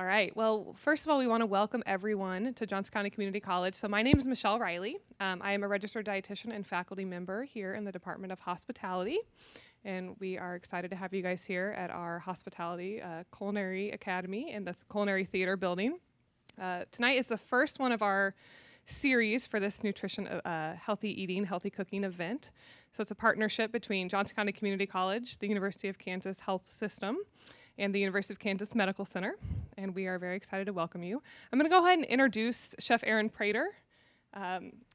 right. Well, first of all, we want to welcome everyone to Johnson County Community College. So my name is Michelle Riley. I am a registered dietitian and faculty member here in the Department of Hospitality. And we are excited to have you guys here at our Hospitality Culinary Academy in the Culinary Theater building. Tonight is the first one of our series for this nutrition, healthy eating, healthy cooking event. So it's a partnership between Johnson County Community College, the University of Kansas Health System, and the University of Kansas Medical Center. And we are very excited to welcome you. I'm going to go ahead and introduce Chef Prater.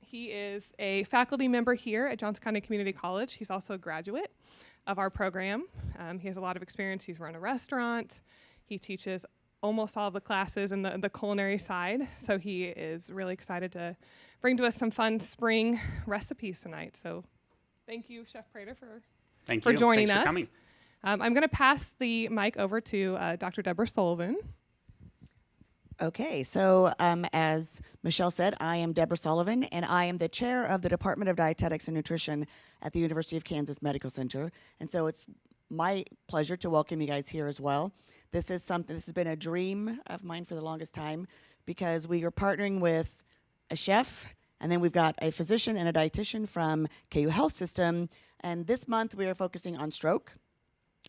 He is a faculty member here at Johnson County Community College. He's also a graduate of our program. He has a lot of experience. He's run a restaurant. He teaches almost all of the classes in the culinary side. So he is really excited to bring to us some fun spring recipes tonight. So thank you, Chef Prater, for joining us. Thanks for coming. I'm going to pass the mic over to Dr. Debra Sullivan. Okay, so as Michelle said, I am Debra Sullivan, and I am the chair of the Department of Dietetics and Nutrition at the University of Kansas Medical Center. And so it's my pleasure to welcome you guys here as well. This has been a dream of mine for the longest time because we are partnering with a chef, and then we've got a physician and a dietitian from KU Health System. And this month we are focusing on stroke.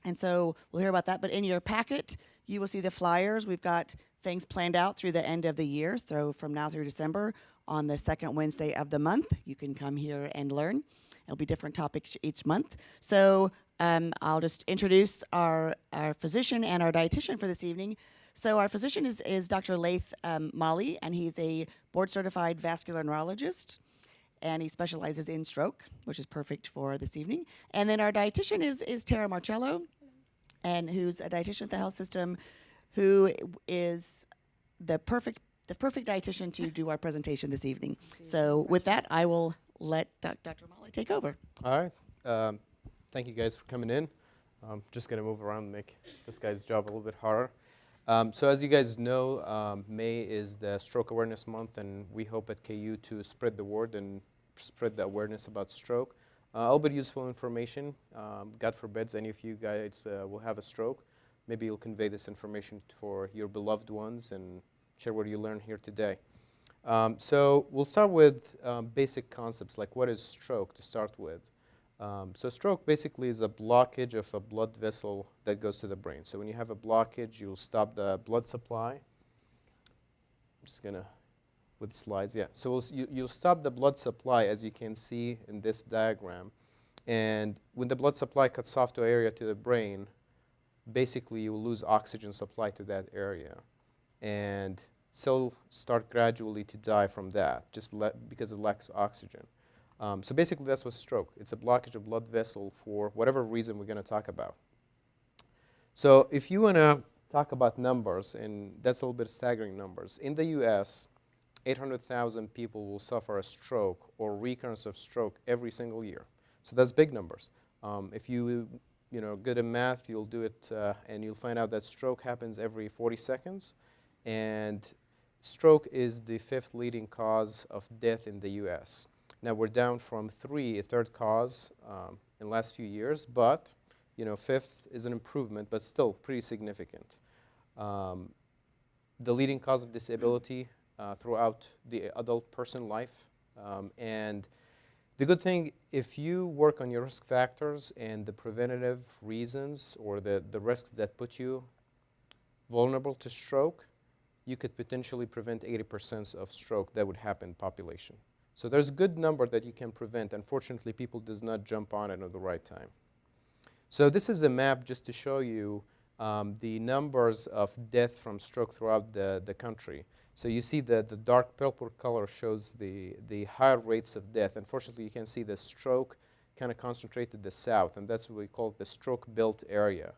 And so we'll hear about that. But in your packet, you will see the flyers. We've got things planned out through the end of the year, so from now through December. On the second Wednesday of the month, you can come here and learn. It'll be different topics each month. So I'll just introduce our physician and our dietitian for this evening. So our physician is Dr. Laith Maali, and he's a board-certified vascular neurologist. And he specializes in stroke, which is perfect for this evening. And then our dietitian is Tara Marchello, and who's a dietitian at the health system, who is the perfect dietitian to do our presentation this evening. So with that, I will let Dr. Maali take over. All right. Thank you guys for coming in. I'm just going to move around and make this guy's job a little bit harder. So as you guys know, May is the Stroke Awareness Month, and we hope at KU to spread the word and spread the awareness about stroke. A little bit useful information. God forbids any of you guys will have a stroke. Maybe you'll convey this information for your beloved ones and share what you learned here today. So we'll start with basic concepts, like what is stroke to start with. So stroke basically is a blockage of a blood vessel that goes to the brain. So when you have a blockage, you'll stop the blood supply. I'm just going to, with slides, yeah. So you'll stop the blood supply, as you can see in this diagram. And when the blood supply cuts off to an area to the brain, basically you will lose oxygen supply to that area. And cells start gradually to die from that, just because of lack of oxygen. So basically that's what's stroke. It's a blockage of blood vessel for whatever reason we're going to talk about. So if you want to talk about numbers, and that's a little bit staggering numbers. In the US, 800,000 people will suffer a stroke or recurrence of stroke every single year. So that's big numbers. If you good at math, you'll do it and you'll find out that stroke happens every 40 seconds. And stroke is the 5th leading cause of death in the US. Now we're down from 3, a third cause in the last few years, but 5th is an improvement, but still pretty significant. The leading cause of disability throughout the adult person life. And the good thing, if you work on your risk factors and the preventative reasons or the risks that put you vulnerable to stroke, you could potentially prevent 80% of stroke that would happen in population. So there's a good number that you can prevent. Unfortunately, people does not jump on it at the right time. So this is a map just to show you the numbers of death from stroke throughout the country. So you see that the dark purple color shows the higher rates of death. Unfortunately, you can see the stroke kind of concentrated the south, and that's what we call the stroke belt area.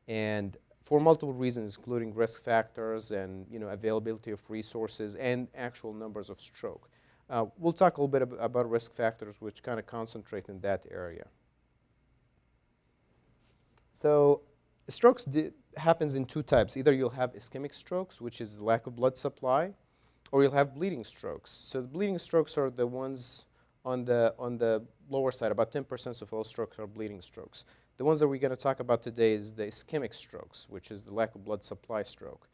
And for multiple reasons, including risk factors and availability of resources and actual numbers of stroke. We'll talk a little bit about risk factors, which kind of concentrate in that area. So strokes happens in 2 types. Either you'll have ischemic strokes, which is lack of blood supply, or you'll have bleeding strokes. So the bleeding strokes are the ones on the lower side. About 10% of all strokes are bleeding strokes. The ones that we're going to talk about today is the ischemic strokes, which is the lack of blood supply stroke.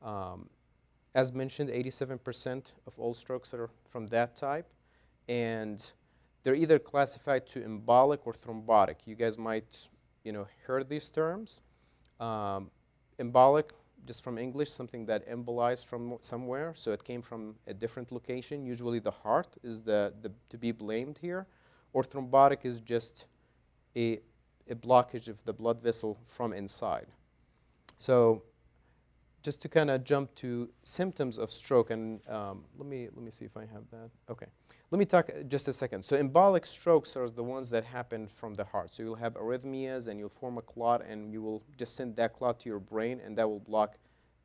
Um, as mentioned, 87% of all strokes are from that type, and they're either classified to embolic or thrombotic. You guys might, heard these terms. Embolic, just from English, something that embolized from somewhere, so it came from a different location. Usually the heart is the to be blamed here, or thrombotic is just a blockage of the blood vessel from inside. So just to kind of jump to symptoms of stroke, and let me see if I have that. Okay, let me talk just a second. So embolic strokes are the ones that happen from the heart. So you'll have arrhythmias, and you'll form a clot, and you will just send that clot to your brain, and that will block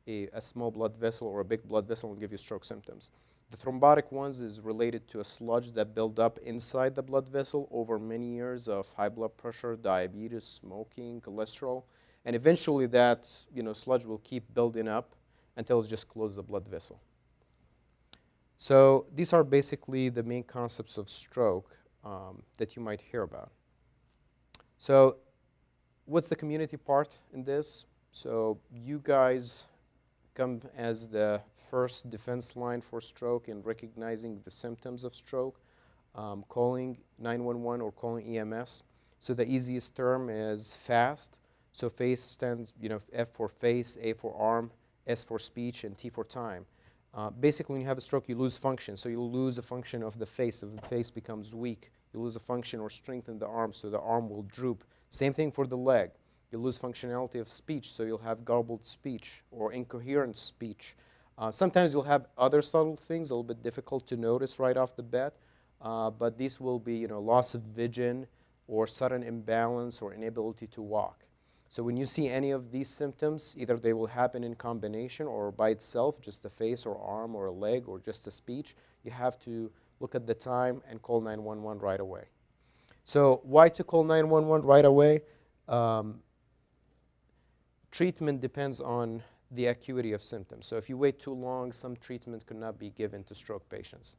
a small blood vessel or a big blood vessel and give you stroke symptoms. The thrombotic ones is related to a sludge that built up inside the blood vessel over many years of high blood pressure, diabetes, smoking, cholesterol. And eventually that sludge will keep building up until it just closes the blood vessel. So these are basically the main concepts of stroke that you might hear about. So what's the community part in this? So you guys come as the first defense line for stroke in recognizing the symptoms of stroke, calling 911 or calling EMS. So the easiest term is FAST. So FACE stands, F for face, A for arm, S for speech, and T for time. Basically, when you have a stroke, you lose function. So you'll lose a function of the face. If the face becomes weak, you lose a function or strength in the arm, so the arm will droop. Same thing for the leg. You'll lose functionality of speech, so you'll have garbled speech or incoherent speech. Sometimes you'll have other subtle things, a little bit difficult to notice right off the bat, but these will be, loss of vision or sudden imbalance or inability to walk. So when you see any of these symptoms, either they will happen in combination or by itself, just a face or arm or a leg or just a speech, you have to look at the time and call 911 right away. So why to call 911 right away? Treatment depends on the acuity of symptoms. So if you wait too long, some treatment could not be given to stroke patients.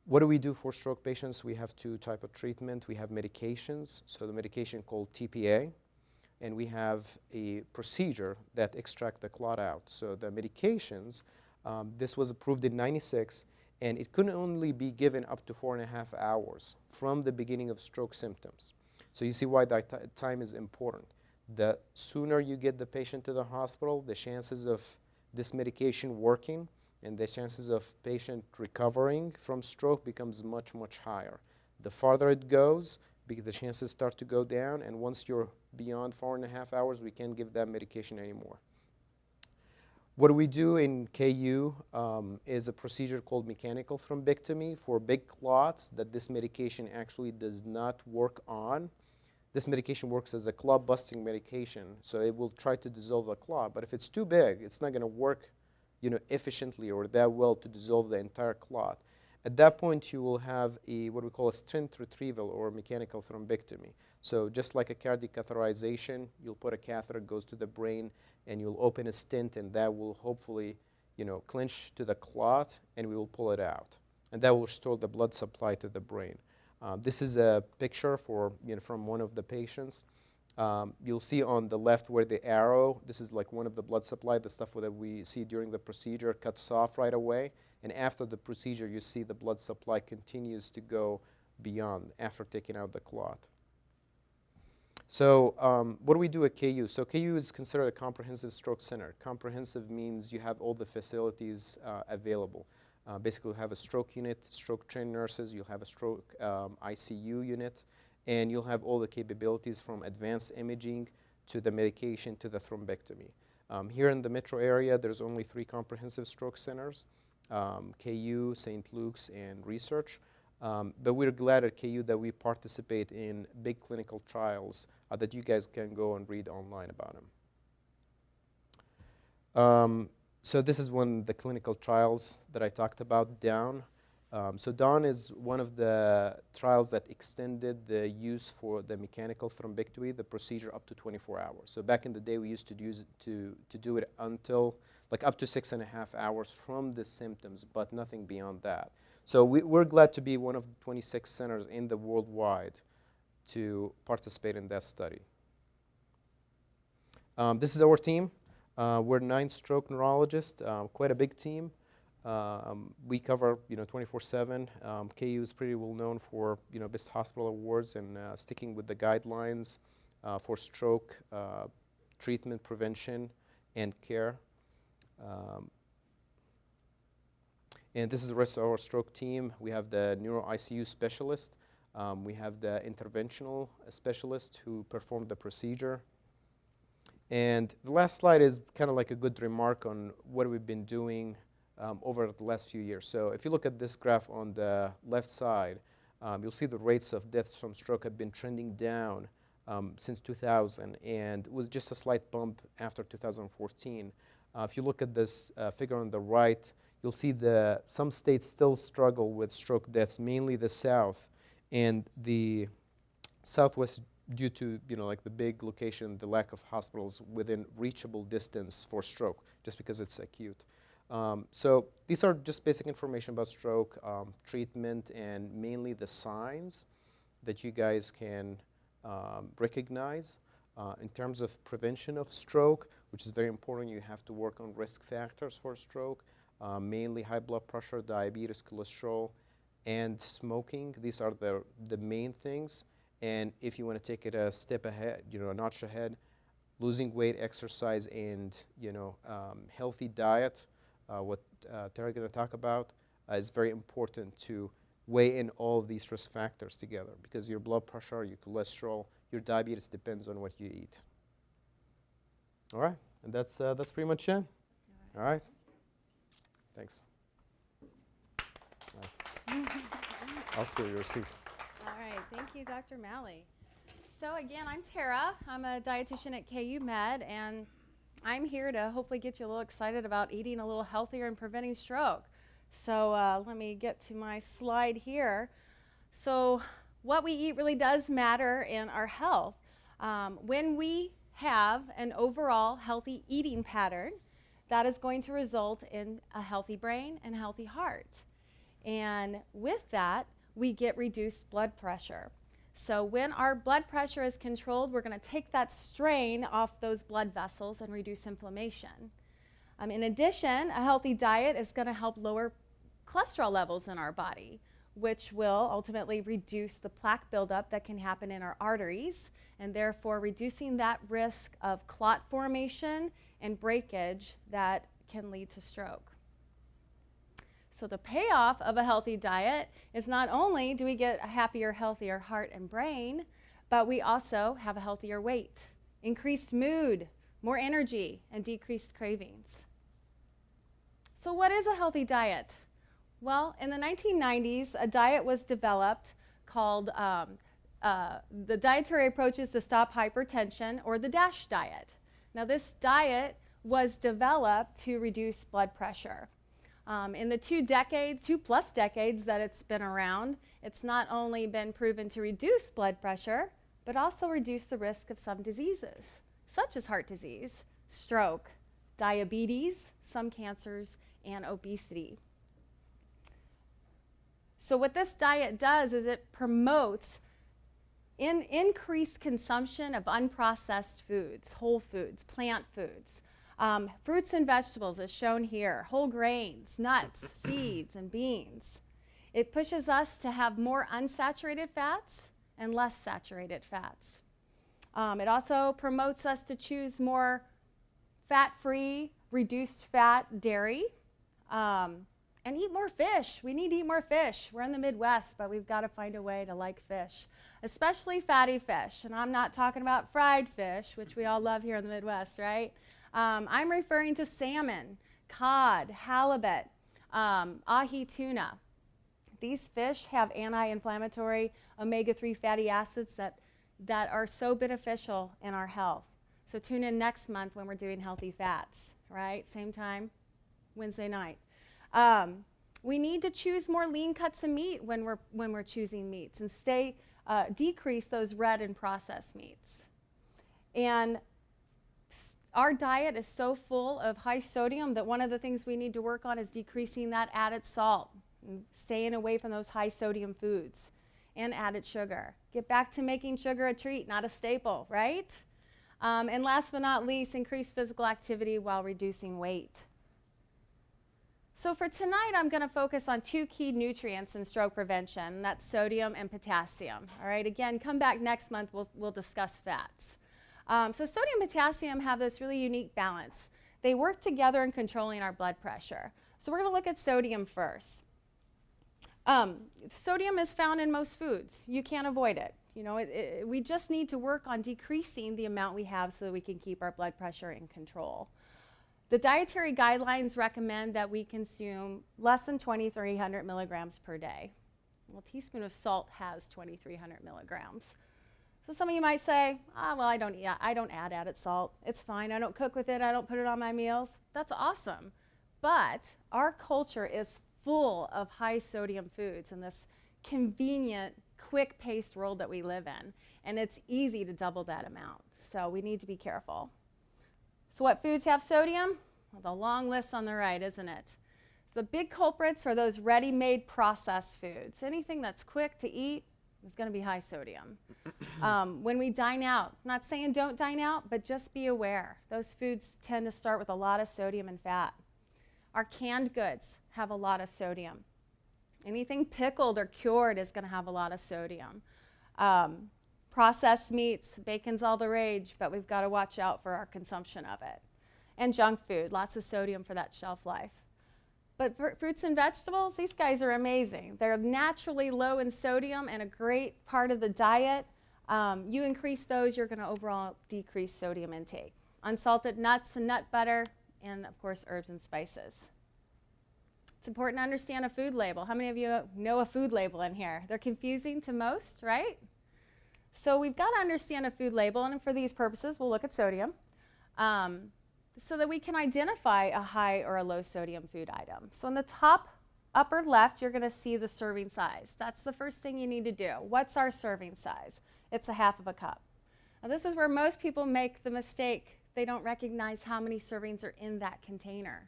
What do we do for stroke patients? We have two types of treatment. We have medications, so the medication called TPA, and we have a procedure that extracts the clot out. So the medications, this was approved in '96, and it could only be given up to 4.5 hours from the beginning of stroke symptoms. So you see why that time is important. The sooner you get the patient to the hospital, the chances of this medication working and the chances of patient recovering from stroke becomes much, much higher. The farther it goes, the chances start to go down, and once you're beyond 4.5 hours, we can't give that medication anymore. What do we do in KU is a procedure called mechanical thrombectomy for big clots that this medication actually does not work on. This medication works as a clot-busting medication, so it will try to dissolve the clot, but if it's too big, it's not going to work efficiently or that well to dissolve the entire clot. At that point, you will have what we call a stent retrieval or mechanical thrombectomy. So just like a cardiac catheterization, you'll put a catheter, goes to the brain, and you'll open a stent, and that will hopefully clinch to the clot, and we will pull it out. And that will restore the blood supply to the brain. This is a picture from one of the patients. You'll see on the left where the arrow, this is like one of the blood supply, the stuff that we see during the procedure cuts off right away. And after the procedure, you see the blood supply continues to go beyond after taking out the clot. So what do we do at KU? So KU is considered a comprehensive stroke center. Comprehensive means you have all the facilities available. Basically, you have a stroke unit, stroke-trained nurses, you'll have a stroke ICU unit, and you'll have all the capabilities from advanced imaging to the medication to the thrombectomy. Here in the metro area, there's only 3 comprehensive stroke centers, KU, St. Luke's, and Research. But we're glad at KU that we participate in big clinical trials that you guys can go and read online about them. So this is one of the clinical trials that I talked about, DOWN. So DOWN is one of the trials that extended the use for the mechanical thrombectomy, the procedure up to 24 hours. So back in the day, we used to use it to do it until like up to 6.5 hours from the symptoms, but nothing beyond that. So we're glad to be one of the 26 centers in the worldwide to participate in that study. This is our team. We're 9 stroke neurologists, quite a big team. We cover, 24/7. KU is pretty well known for, best hospital awards and sticking with the guidelines for stroke treatment, prevention, and care. And this is the rest of our stroke team. We have the neuro ICU specialist. We have the interventional specialist who performed the procedure. And the last slide is kind of like a good remark on what we've been doing over the last few years. So if you look at this graph on the left side, you'll see the rates of deaths from stroke have been trending down since 2000, and with just a slight bump after 2014. If you look at this figure on the right, you'll see some states still struggle with stroke deaths, mainly the South and the Southwest, due to like the big location, the lack of hospitals within reachable distance for stroke, just because it's acute. So these are just basic information about stroke treatment and mainly the signs that you guys can recognize. In terms of prevention of stroke, which is very important, you have to work on risk factors for stroke, mainly high blood pressure, diabetes, cholesterol, and smoking. These are the main things. And if you want to take it a step ahead, a notch ahead, losing weight, exercise, and healthy diet, what Tara is going to talk about, is very important to weigh in all of these risk factors together, because your blood pressure, your cholesterol, your diabetes depends on what you eat. All right, and that's pretty much it. All right, thanks. I'll steal your seat. All right, thank you, Dr. Maali. So again, I'm Tara. I'm a dietitian at KU Med, and I'm here to hopefully get you a little excited about eating a little healthier and preventing stroke. So let me get to my slide here. So what we eat really does matter in our health. When we have an overall healthy eating pattern, that is going to result in a healthy brain and healthy heart. And with that, we get reduced blood pressure. So when our blood pressure is controlled, we're going to take that strain off those blood vessels and reduce inflammation. In addition, a healthy diet is going to help lower cholesterol levels in our body, which will ultimately reduce the plaque buildup that can happen in our arteries, and therefore reducing that risk of clot formation and breakage that can lead to stroke. So the payoff of a healthy diet is not only do we get a happier, healthier heart and brain, but we also have a healthier weight, increased mood, more energy, and decreased cravings. So what is a healthy diet? Well, in the 1990s, a diet was developed called the Dietary Approaches to Stop Hypertension, or the DASH diet. Now this diet was developed to reduce blood pressure. In the 2+ decades that it's been around, it's not only been proven to reduce blood pressure, but also reduce the risk of some diseases, such as heart disease, stroke, diabetes, some cancers, and obesity. So what this diet does is it promotes increased consumption of unprocessed foods, whole foods, plant foods, fruits and vegetables as shown here, whole grains, nuts, seeds, and beans. It pushes us to have more unsaturated fats and less saturated fats. It also promotes us to choose more fat-free, reduced fat dairy, and eat more fish. We need to eat more fish. We're in the Midwest, but we've got to find a way to like fish, especially fatty fish. And I'm not talking about fried fish, which we all love here in the Midwest, right? I'm referring to salmon, cod, halibut, ahi tuna. These fish have anti-inflammatory omega-3 fatty acids that are so beneficial in our health. So tune in next month when we're doing healthy fats, right? Same time, Wednesday night. We need to choose more lean cuts of meat when we're choosing meats, and decrease those red and processed meats. And our diet is so full of high sodium that one of the things we need to work on is decreasing that added salt, and staying away from those high sodium foods and added sugar. Get back to making sugar a treat, not a staple, right? And last but not least, increase physical activity while reducing weight. So for tonight, I'm going to focus on two key nutrients in stroke prevention, and that's sodium and potassium. All right, again, come back next month, we'll discuss fats. So sodium and potassium have this really unique balance. They work together in controlling our blood pressure. So we're going to look at sodium first. Sodium is found in most foods. You can't avoid it. You know, we just need to work on decreasing the amount we have so that we can keep our blood pressure in control. The dietary guidelines recommend that we consume less than 2,300 milligrams per day. Well, a teaspoon of salt has 2,300 milligrams. So some of you might say, well, I don't add added salt. It's fine. I don't cook with it. I don't put it on my meals. That's awesome. But our culture is full of high sodium foods in this convenient, quick-paced world that we live in. And it's easy to double that amount. So we need to be careful. So what foods have sodium? Well, the long list on the right, isn't it? So the big culprits are those ready-made processed foods. Anything that's quick to eat is going to be high sodium. When we dine out, I'm not saying don't dine out, but just be aware. Those foods tend to start with a lot of sodium and fat. Our canned goods have a lot of sodium. Anything pickled or cured is going to have a lot of sodium. Processed meats, bacon's all the rage, but we've got to watch out for our consumption of it. And junk food, lots of sodium for that shelf life. But for fruits and vegetables, these guys are amazing. They're naturally low in sodium and a great part of the diet. You increase those, you're going to overall decrease sodium intake. Unsalted nuts and nut butter, and of course, herbs and spices. It's important to understand a food label. How many of you know a food label in here? They're confusing to most, right? So we've got to understand a food label, and for these purposes, we'll look at sodium, so that we can identify a high or a low sodium food item. So in the top upper left, you're going to see the serving size. That's the first thing you need to do. What's our serving size? It's a half of a cup. Now this is where most people make the mistake. They don't recognize how many servings are in that container.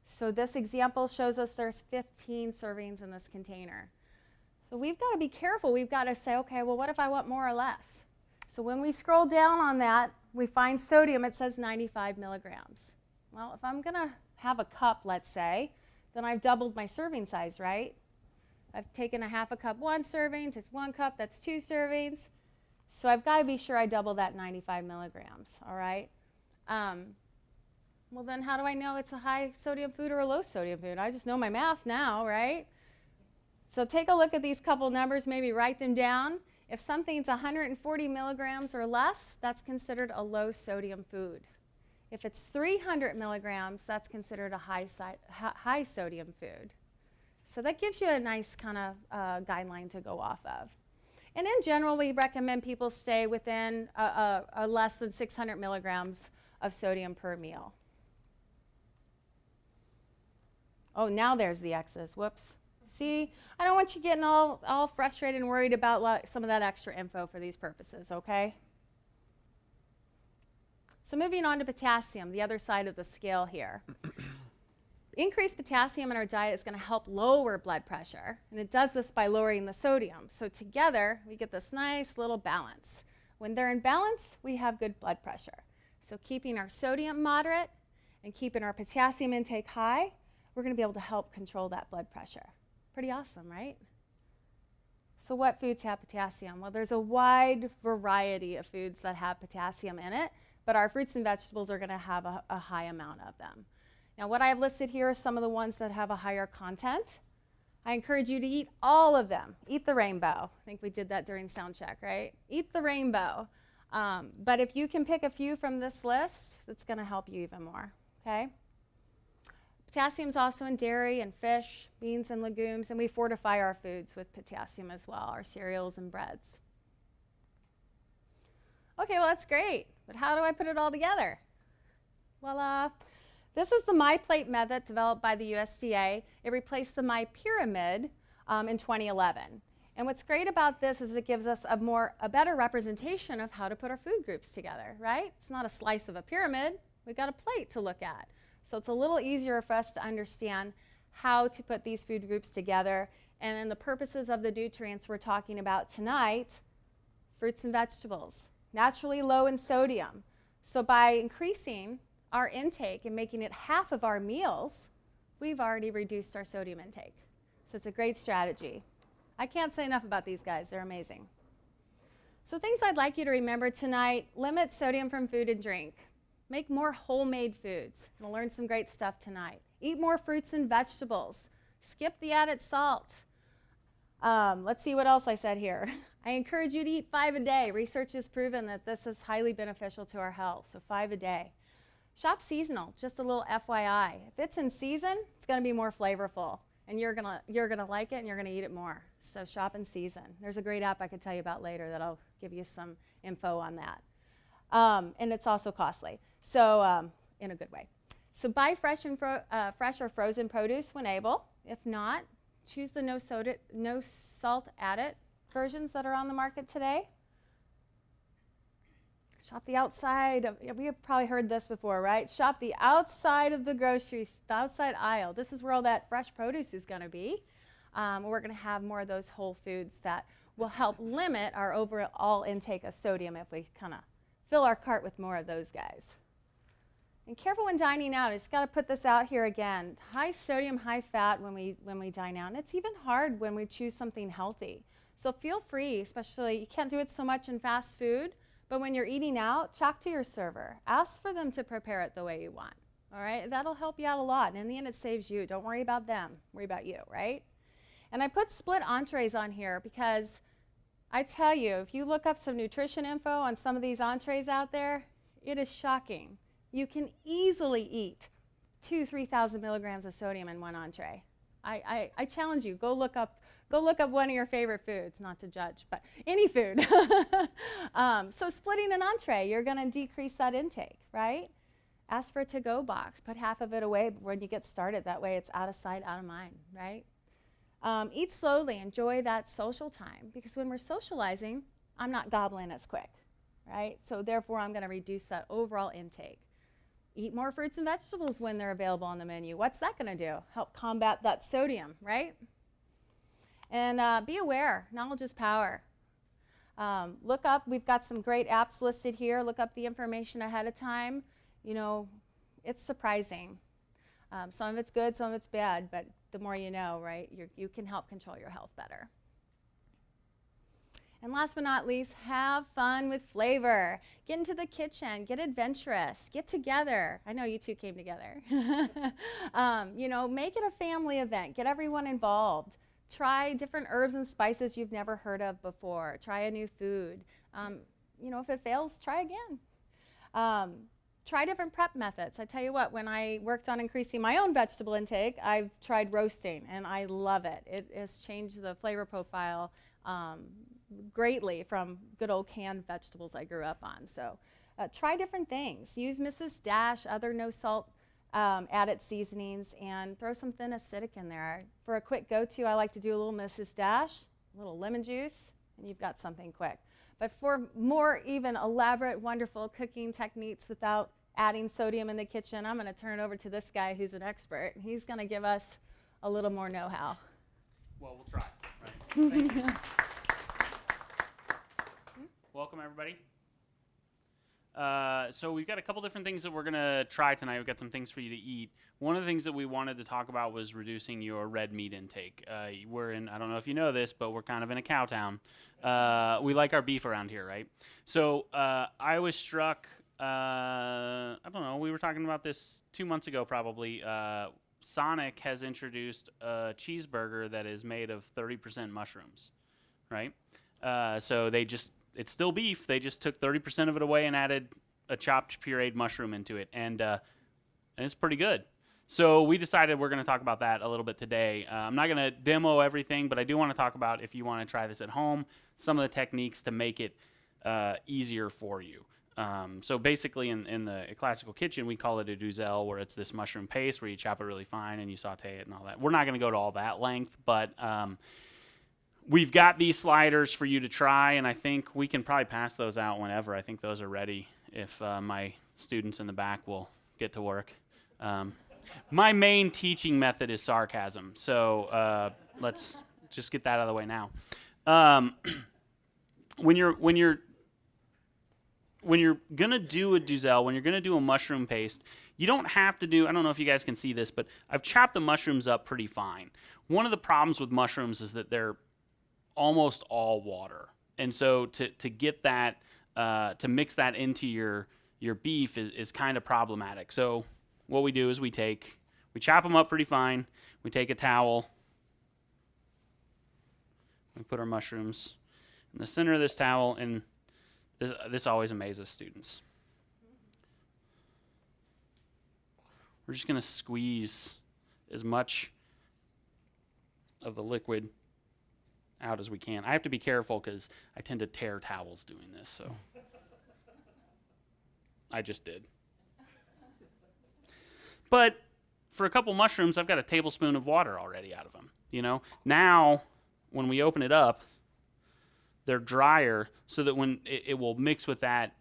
So this example shows us there's 15 servings in this container. So we've got to be careful. We've got to say, okay, well, what if I want more or less? So when we scroll down on that, we find sodium. It says 95 milligrams. Well, if I'm going to have a cup, let's say, then I've doubled my serving size, right? I've taken a half a cup, one serving, to 1 cup, that's 2 servings. So I've got to be sure I double that 95 milligrams, all right? Well, then how do I know it's a high sodium food or a low sodium food? I just know my math now, right? So take a look at these couple numbers, maybe write them down. If something's 140 milligrams or less, that's considered a low sodium food. If it's 300 milligrams, that's considered a high sodium food. So that gives you a nice kind of guideline to go off of. And in general, we recommend people stay within a less than 600 milligrams of sodium per meal. Oh, now there's the X's. Whoops. See, I don't want you getting all frustrated and worried about some of that extra info for these purposes, okay? So moving on to potassium, the other side of the scale here. Increased potassium in our diet is going to help lower blood pressure, and it does this by lowering the sodium. So together, we get this nice little balance. When they're in balance, we have good blood pressure. So keeping our sodium moderate and keeping our potassium intake high, we're going to be able to help control that blood pressure. Pretty awesome, right? So what foods have potassium? Well, there's a wide variety of foods that have potassium in it, but our fruits and vegetables are going to have a high amount of them. Now, what I have listed here are some of the ones that have a higher content. I encourage you to eat all of them. Eat the rainbow. I think we did that during sound check, right? Eat the rainbow. But if you can pick a few from this list, that's going to help you even more, okay? Potassium is also in dairy and fish, beans and legumes, and we fortify our foods with potassium as well, our cereals and breads. Okay, well, that's great, but how do I put it all together? Voila. This is the MyPlate method developed by the USDA. It replaced the MyPyramid in 2011. And what's great about this is it gives us a better representation of how to put our food groups together, right? It's not a slice of a pyramid. We've got a plate to look at. So it's a little easier for us to understand how to put these food groups together. And then the purposes of the nutrients we're talking about tonight, fruits and vegetables, naturally low in sodium. So by increasing our intake and making it half of our meals, we've already reduced our sodium intake. So it's a great strategy. I can't say enough about these guys. They're amazing. So things I'd like you to remember tonight: limit sodium from food and drink. Make more homemade foods. You'll learn some great stuff tonight. Eat more fruits and vegetables. Skip the added salt. Let's see what else I said here. I encourage you to eat 5 a day. Research has proven that this is highly beneficial to our health, so 5 a day. Shop seasonal, just a little FYI. If it's in season, it's going to be more flavorful, and you're gonna like it, and you're gonna eat it more. So shop in season. There's a great app I could tell you about later that'll give you some info on that. And it's also costly, so in a good way. So buy fresh or frozen produce when able. If not, choose the no salt added versions that are on the market today. Shop the outside. We have probably heard this before, right? Shop the outside of the the outside aisle. This is where all that fresh produce is going to be. We're going to have more of those whole foods that will help limit our overall intake of sodium if we kind of fill our cart with more of those guys. And careful when dining out. I just got to put this out here again. High sodium, high fat when we dine out. And it's even hard when we choose something healthy. So feel free, especially, you can't do it so much in fast food, but when you're eating out, talk to your server. Ask for them to prepare it the way you want. All right? That'll help you out a lot. And in the end, it saves you. Don't worry about them. Worry about you, right? And I put split entrees on here because I tell you, if you look up some nutrition info on some of these entrees out there, it is shocking. You can easily eat 2,000-3,000 milligrams of sodium in one entree. I challenge you, go look up one of your favorite foods, not to judge, but any food. So splitting an entree, you're going to decrease that intake, right? Ask for a to-go box. Put half of it away when you get started. That way it's out of sight, out of mind, right? Eat slowly. Enjoy that social time, because when we're socializing, I'm not gobbling as quick, right? So therefore, I'm going to reduce that overall intake. Eat more fruits and vegetables when they're available on the menu. What's that going to do? Help combat that sodium, right? And be aware. Knowledge is power. Look up. We've got some great apps listed here. Look up the information ahead of time. You know, it's surprising. Some of it's good, some of it's bad, but the more you know, right, you can help control your health better. And last but not least, have fun with flavor. Get into the kitchen, get adventurous, get together. I know you two came together. You know, make it a family event. Get everyone involved. Try different herbs and spices you've never heard of before. Try a new food. You know, if it fails, try again. Try different prep methods. I tell you what, when I worked on increasing my own vegetable intake, I've tried roasting, and I love it. It has changed the flavor profile greatly from good old canned vegetables I grew up on. So try different things. Use Mrs. Dash, other no salt added seasonings, and throw some thin acidic in there. For a quick go-to, I like to do a little Mrs. Dash, a little lemon juice, and you've got something quick. But for more even elaborate, wonderful cooking techniques without adding sodium in the kitchen, I'm going to turn it over to this guy who's an expert. He's going to give us a little more know-how. Well, we'll try. Right. Thank you. Welcome, everybody. So we've got a couple different things that we're going to try tonight. We've got some things for you to eat. One of the things that we wanted to talk about was reducing your red meat intake. We're in, I don't know if you know this, but we're kind of in a cow town. We like our beef around here, right? So I was struck, I don't know, we were talking about this 2 months ago probably. Sonic has introduced a cheeseburger that is made of 30% mushrooms, right? So it's still beef. They just took 30% of it away and added a chopped pureed mushroom into it, and it's pretty good. So we decided we're going to talk about that a little bit today. I'm not going to demo everything, but I do want to talk about, if you want to try this at home, some of the techniques to make it easier for you. So basically in the classical kitchen, we call it a duzel, where it's this mushroom paste where you chop it really fine and you saute it and all that. We're not going to go to all that length, but we've got these sliders for you to try, and I think we can probably pass those out whenever. I think those are ready if my students in the back will get to work. My main teaching method is sarcasm, so let's just get that out of the way now. When when you're gonna do a Duzel, when you're gonna do a mushroom paste, you don't have to do, I don't know if you guys can see this, but I've chopped the mushrooms up pretty fine. One of the problems with mushrooms is that they're almost all water. And so to get that, to mix that into your beef is kind of problematic. So what we do is we chop them up pretty fine. We take a towel. We put our mushrooms in the center of this towel, and this always amazes students. We're just going to squeeze as much of the liquid out as we can. I have to be careful because I tend to tear towels doing this, so I just did. But for a couple mushrooms, I've got a tablespoon of water already out of them. You know, now when we open it up, they're drier, so that when it will mix with that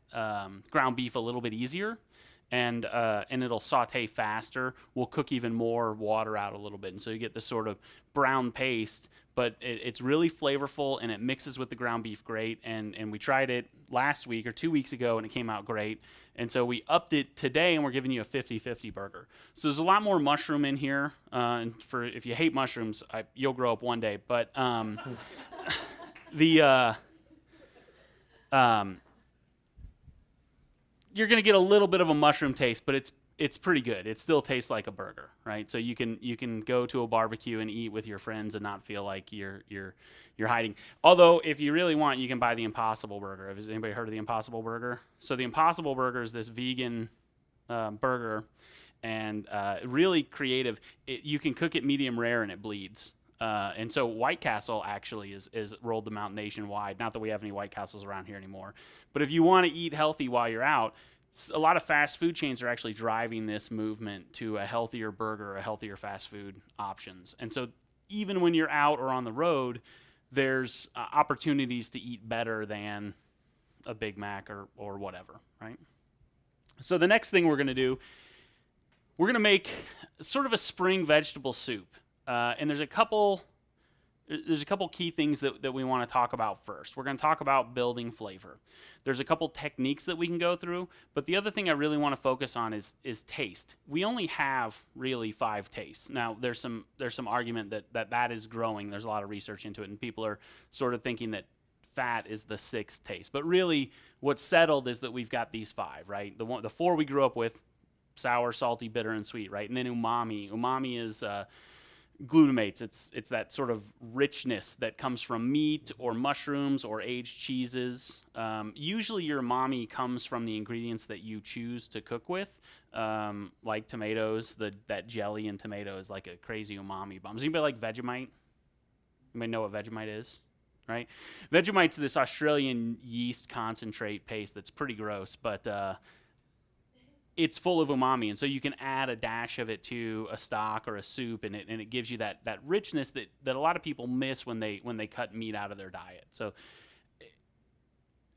ground beef a little bit easier, and it'll saute faster. We'll cook even more water out a little bit, and so you get this sort of brown paste, but it's really flavorful, and it mixes with the ground beef great. And we tried it last week or 2 weeks ago, and it came out great. And so we upped it today, and we're giving you a 50-50 burger. So there's a lot more mushroom in here. And for if you hate mushrooms, you'll grow up one day. But you're going to get a little bit of a mushroom taste, but it's pretty good. It still tastes like a burger, right? So you can go to a barbecue and eat with your friends and not feel like you're hiding. Although if you really want, you can buy the Impossible Burger. Has anybody heard of the Impossible Burger? So the Impossible Burger is this vegan burger, and really creative. You can cook it medium rare and it bleeds. And so White Castle actually is rolled them out nationwide. Not that we have any White Castles around here anymore. But if you want to eat healthy while you're out, a lot of fast food chains are actually driving this movement to a healthier burger, a healthier fast food options. And so even when you're out or on the road, there's opportunities to eat better than a Big Mac or whatever, right? So the next thing we're going to do, we're going to make sort of a spring vegetable soup. And there's a couple key things that we want to talk about first. We're going to talk about building flavor. There's a couple techniques that we can go through, but the other thing I really want to focus on is taste. We only have really 5 tastes. Now, there's some argument that is growing. There's a lot of research into it, and people are sort of thinking that fat is the 6th taste. But really, what's settled is that we've got these 5, right? The 4 we grew up with: sour, salty, bitter, and sweet, right? And then umami. Umami is glutamates. It's that sort of richness that comes from meat or mushrooms or aged cheeses. Usually your umami comes from the ingredients that you choose to cook with, like tomatoes. That jelly in tomato is like a crazy umami bomb. Does anybody like Vegemite? Anybody know what Vegemite is? Right? Vegemite's this Australian yeast concentrate paste that's pretty gross, but it's full of umami, and so you can add a dash of it to a stock or a soup, and it gives you that richness that a lot of people miss when they cut meat out of their diet. So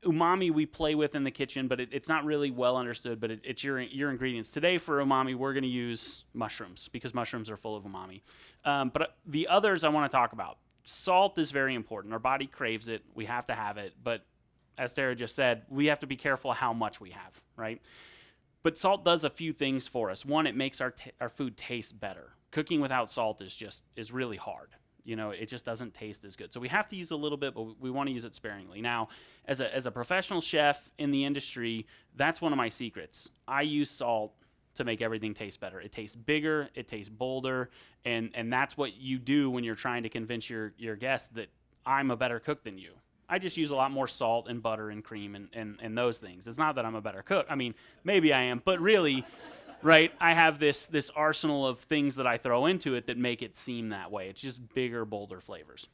umami we play with in the kitchen, but it's not really well understood, but it's your ingredients. Today for umami, we're going to use mushrooms because mushrooms are full of umami. But the others I want to talk about. Salt is very important. Our body craves it. We have to have it, but as Sarah just said, we have to be careful how much we have, right? But salt does a few things for us. One, it makes our food taste better. Cooking without salt is really hard. You know, it just doesn't taste as good. So we have to use a little bit, but we want to use it sparingly. Now, as a professional chef in the industry, that's one of my secrets. I use salt to make everything taste better. It tastes bigger, it tastes bolder, and that's what you do when you're trying to convince your guests that I'm a better cook than you. I just use a lot more salt and butter and cream and those things. It's not that I'm a better cook. I mean, maybe I am, but really, right, I have this arsenal of things that I throw into it that make it seem that way. It's just bigger, bolder flavors.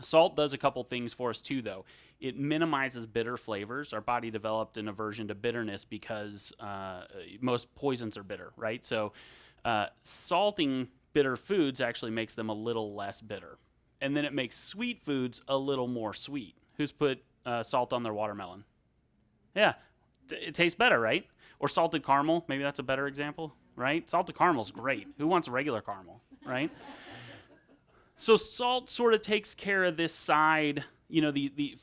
Salt does a couple things for us too, though. It minimizes bitter flavors. Our body developed an aversion to bitterness because most poisons are bitter, right? So salting bitter foods actually makes them a little less bitter. And then it makes sweet foods a little more sweet. Who's put salt on their watermelon? Yeah, it tastes better, right? Or salted caramel, maybe that's a better example, right? Salted caramel's great. Who wants regular caramel, right? So salt sort of takes care of this side, the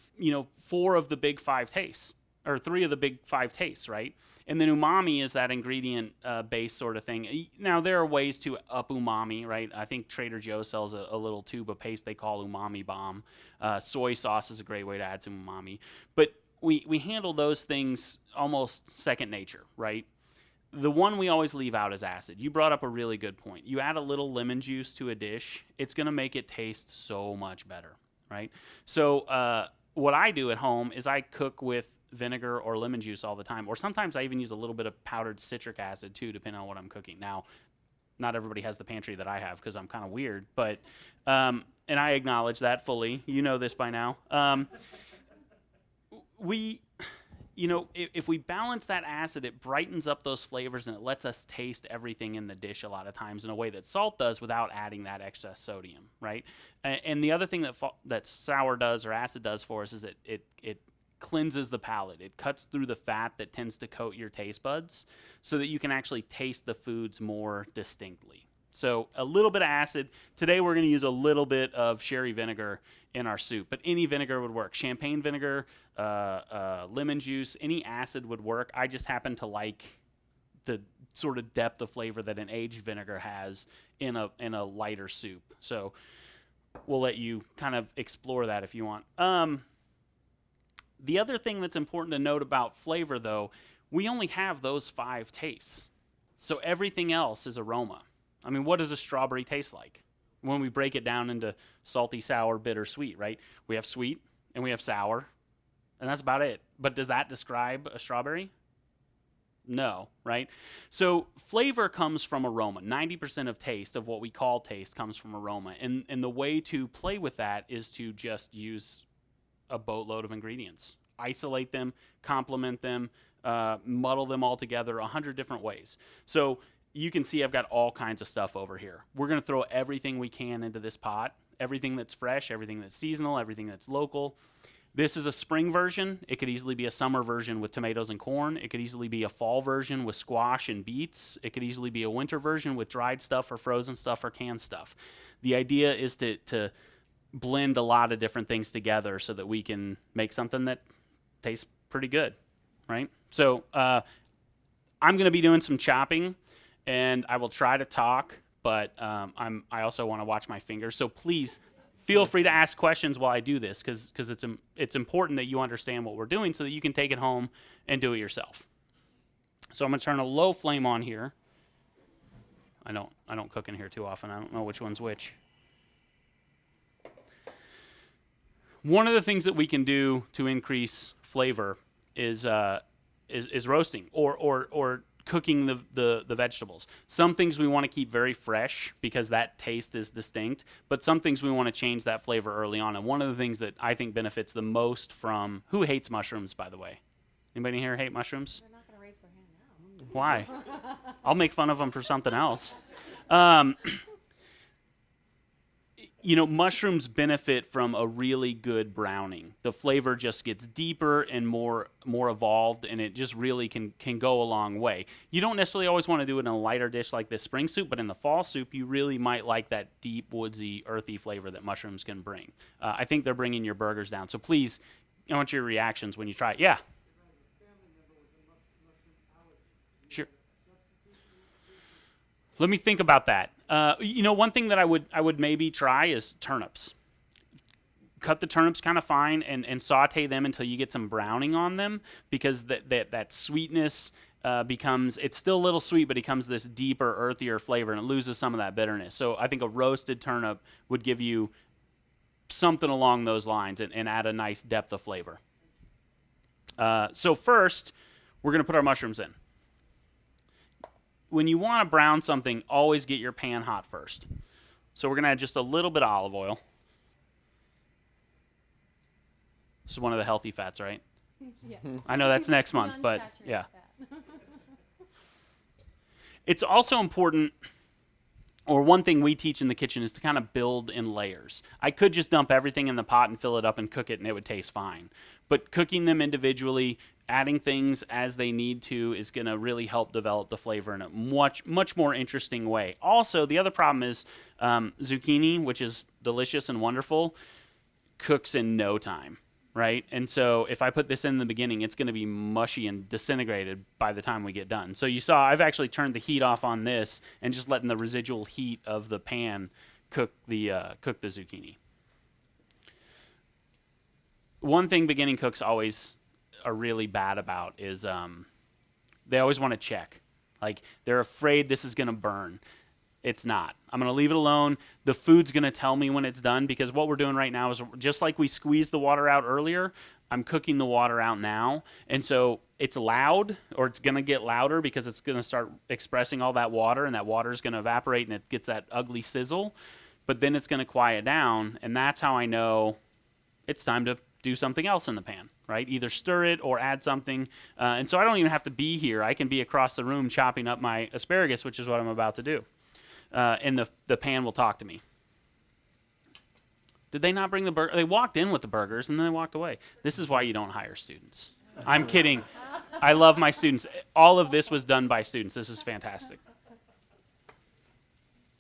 4 of the big 5 tastes. or 3 of the big 5 tastes, right? And then umami is that ingredient based sort of thing. Now, there are ways to up umami, right? I think Trader Joe sells a little tube of paste they call umami bomb. Soy sauce is a great way to add some umami. But we handle those things almost second nature, right? The one we always leave out is acid. You brought up a really good point. You add a little lemon juice to a dish, it's going to make it taste so much better, right? So what I do at home is I cook with vinegar or lemon juice all the time, or sometimes I even use a little bit of powdered citric acid too, depending on what I'm cooking. Now, not everybody has the pantry that I have because I'm kind of weird, but and I acknowledge that fully. You know this by now. If we balance that acid, it brightens up those flavors and it lets us taste everything in the dish a lot of times in a way that salt does without adding that excess sodium, right? And the other thing that sour does or acid does for us is it cleanses the palate. It cuts through the fat that tends to coat your taste buds so that you can actually taste the foods more distinctly. So a little bit of acid. Today we're going to use a little bit of sherry vinegar in our soup, but any vinegar would work. Champagne vinegar, lemon juice, any acid would work. I just happen to like the sort of depth of flavor that an aged vinegar has in a lighter soup. So we'll let you kind of explore that if you want. The other thing that's important to note about flavor, though, we only have those 5 tastes. So everything else is aroma. I mean, what does a strawberry taste like? When we break it down into salty, sour, bitter, sweet, right? We have sweet and we have sour, and that's about it. But does that describe a strawberry? No, right? So flavor comes from aroma. 90% of taste, of what we call taste, comes from aroma. And the way to play with that is to just use a boatload of ingredients. Isolate them, complement them, muddle them all together 100 different ways. So you can see I've got all kinds of stuff over here. We're going to throw everything we can into this pot, everything that's fresh, everything that's seasonal, everything that's local. This is a spring version. It could easily be a summer version with tomatoes and corn. It could easily be a fall version with squash and beets. It could easily be a winter version with dried stuff or frozen stuff or canned stuff. The idea is to blend a lot of different things together so that we can make something that tastes pretty good, right? So I'm going to be doing some chopping, and I will try to talk, but I also want to watch my fingers. So please feel free to ask questions while I do this, because it's important that you understand what we're doing so that you can take it home and do it yourself. So I'm going to turn a low flame on here. I don't cook in here too often. I don't know which one's which. One of the things that we can do to increase flavor is roasting or cooking the vegetables. Some things we want to keep very fresh because that taste is distinct, but some things we want to change that flavor early on. And one of the things that I think benefits the most from... Who hates mushrooms, by the way? Anybody here hate mushrooms? They're not going to raise their hand now. Why? I'll make fun of them for something else. Mushrooms benefit from a really good browning. The flavor just gets deeper and more evolved, and it just really can go a long way. You don't necessarily always want to do it in a lighter dish like this spring soup, but in the fall soup, you really might like that deep, woodsy, earthy flavor that mushrooms can bring. I think they're bringing your burgers down. So please, I want your reactions when you try it. Yeah. Sure. Let me think about that. One thing that I would maybe try is turnips. Cut the turnips kind of fine and saute them until you get some browning on them, because that sweetness becomes, it's still a little sweet, but it becomes this deeper, earthier flavor, and it loses some of that bitterness. So I think a roasted turnip would give you something along those lines and add a nice depth of flavor. So first, we're going to put our mushrooms in. When you want to brown something, always get your pan hot first. So we're going to add just a little bit of olive oil. This is one of the healthy fats, right? Yes. I know that's next month, but yeah. It's also important, or one thing we teach in the kitchen is to kind of build in layers. I could just dump everything in the pot and fill it up and cook it, and it would taste fine. But cooking them individually, adding things as they need to, is going to really help develop the flavor in a much more interesting way. Also, the other problem is zucchini, which is delicious and wonderful, cooks in no time. right? And so if I put this in the beginning, it's going to be mushy and disintegrated by the time we get done. So you saw I've actually turned the heat off on this and just letting the residual heat of the pan cook the zucchini. One thing beginning cooks always are really bad about is they always want to check. Like, they're afraid this is going to burn. It's not. I'm going to leave it alone. The food's going to tell me when it's done, because what we're doing right now is just like we squeezed the water out earlier, I'm cooking the water out now. And so it's loud, or it's going to get louder because it's going to start expressing all that water, and that water is going to evaporate and it gets that ugly sizzle. But then it's going to quiet down, and that's how I know it's time to do something else in the pan, right? Either stir it or add something. And so I don't even have to be here. I can be across the room chopping up my asparagus, which is what I'm about to do. And the pan will talk to me. Did they not bring the burger? They walked in with the burgers and then they walked away. This is why you don't hire students. I'm kidding. I love my students. All of this was done by students. This is fantastic.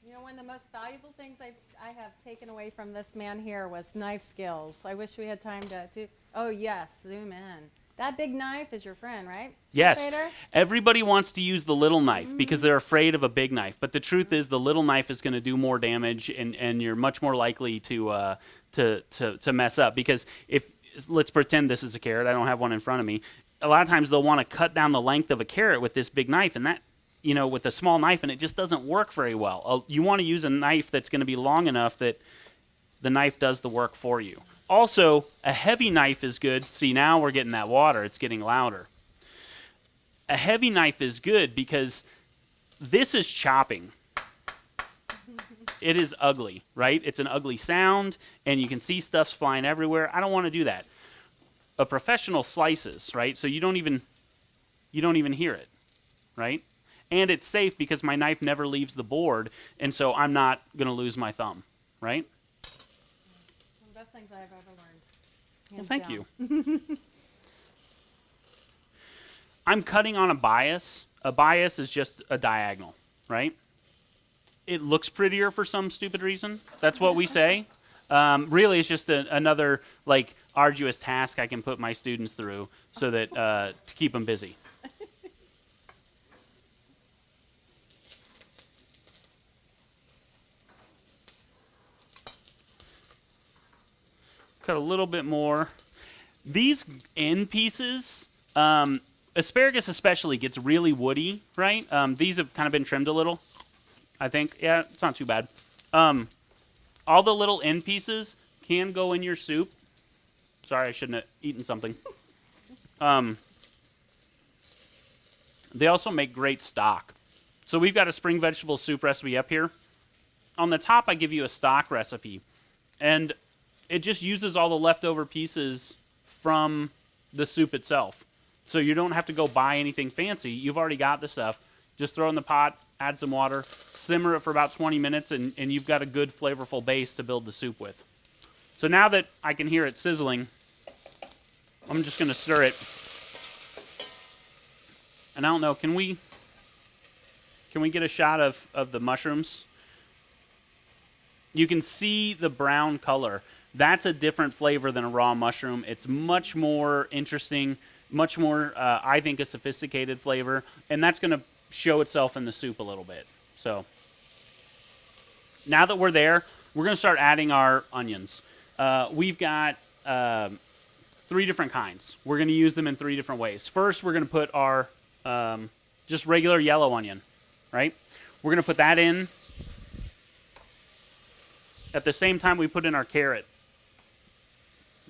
You know, one of the most valuable things I have taken away from this man here was knife skills. I wish we had time to oh yes, zoom in. That big knife is your friend, right? Yes. Prater? Everybody wants to use the little knife because they're afraid of a big knife. But the truth is the little knife is going to do more damage, and you're much more likely to mess up. Because let's pretend this is a carrot. I don't have one in front of me. A lot of times they'll want to cut down the length of a carrot with this big knife, and that, with a small knife, and it just doesn't work very well. You want to use a knife that's going to be long enough that the knife does the work for you. Also, a heavy knife is good. See, now we're getting that water. It's getting louder. A heavy knife is good because this is chopping. It is ugly, right? It's an ugly sound, and you can see stuff's flying everywhere. I don't want to do that. A professional slices, right? So you don't even hear it, right? And it's safe because my knife never leaves the board, and so I'm not going to lose my thumb, right? One of the best things I've ever learned. Well, thank you. I'm cutting on a bias. A bias is just a diagonal, right? It looks prettier for some stupid reason. That's what we say. Really, it's just another arduous task I can put my students through so that to keep them busy. Cut a little bit more. These end pieces, asparagus especially, gets really woody, right? These have kind of been trimmed a little, I think. Yeah, it's not too bad. All the little end pieces can go in your soup. Sorry, I shouldn't have eaten something. They also make great stock. So we've got a spring vegetable soup recipe up here. On the top, I give you a stock recipe. And it just uses all the leftover pieces from the soup itself. So you don't have to go buy anything fancy. You've already got the stuff. Just throw it in the pot, add some water, simmer it for about 20 minutes, and you've got a good flavorful base to build the soup with. So now that I can hear it sizzling, I'm just going to stir it. And I don't know, can we get a shot of the mushrooms? You can see the brown color. That's a different flavor than a raw mushroom. It's much more interesting, much more, I think, a sophisticated flavor. And that's going to show itself in the soup a little bit. So now that we're there, we're going to start adding our onions. We've got 3 different kinds. We're going to use them in 3 different ways. First, we're going to put our just regular yellow onion, right? We're going to put that in at the same time we put in our carrot.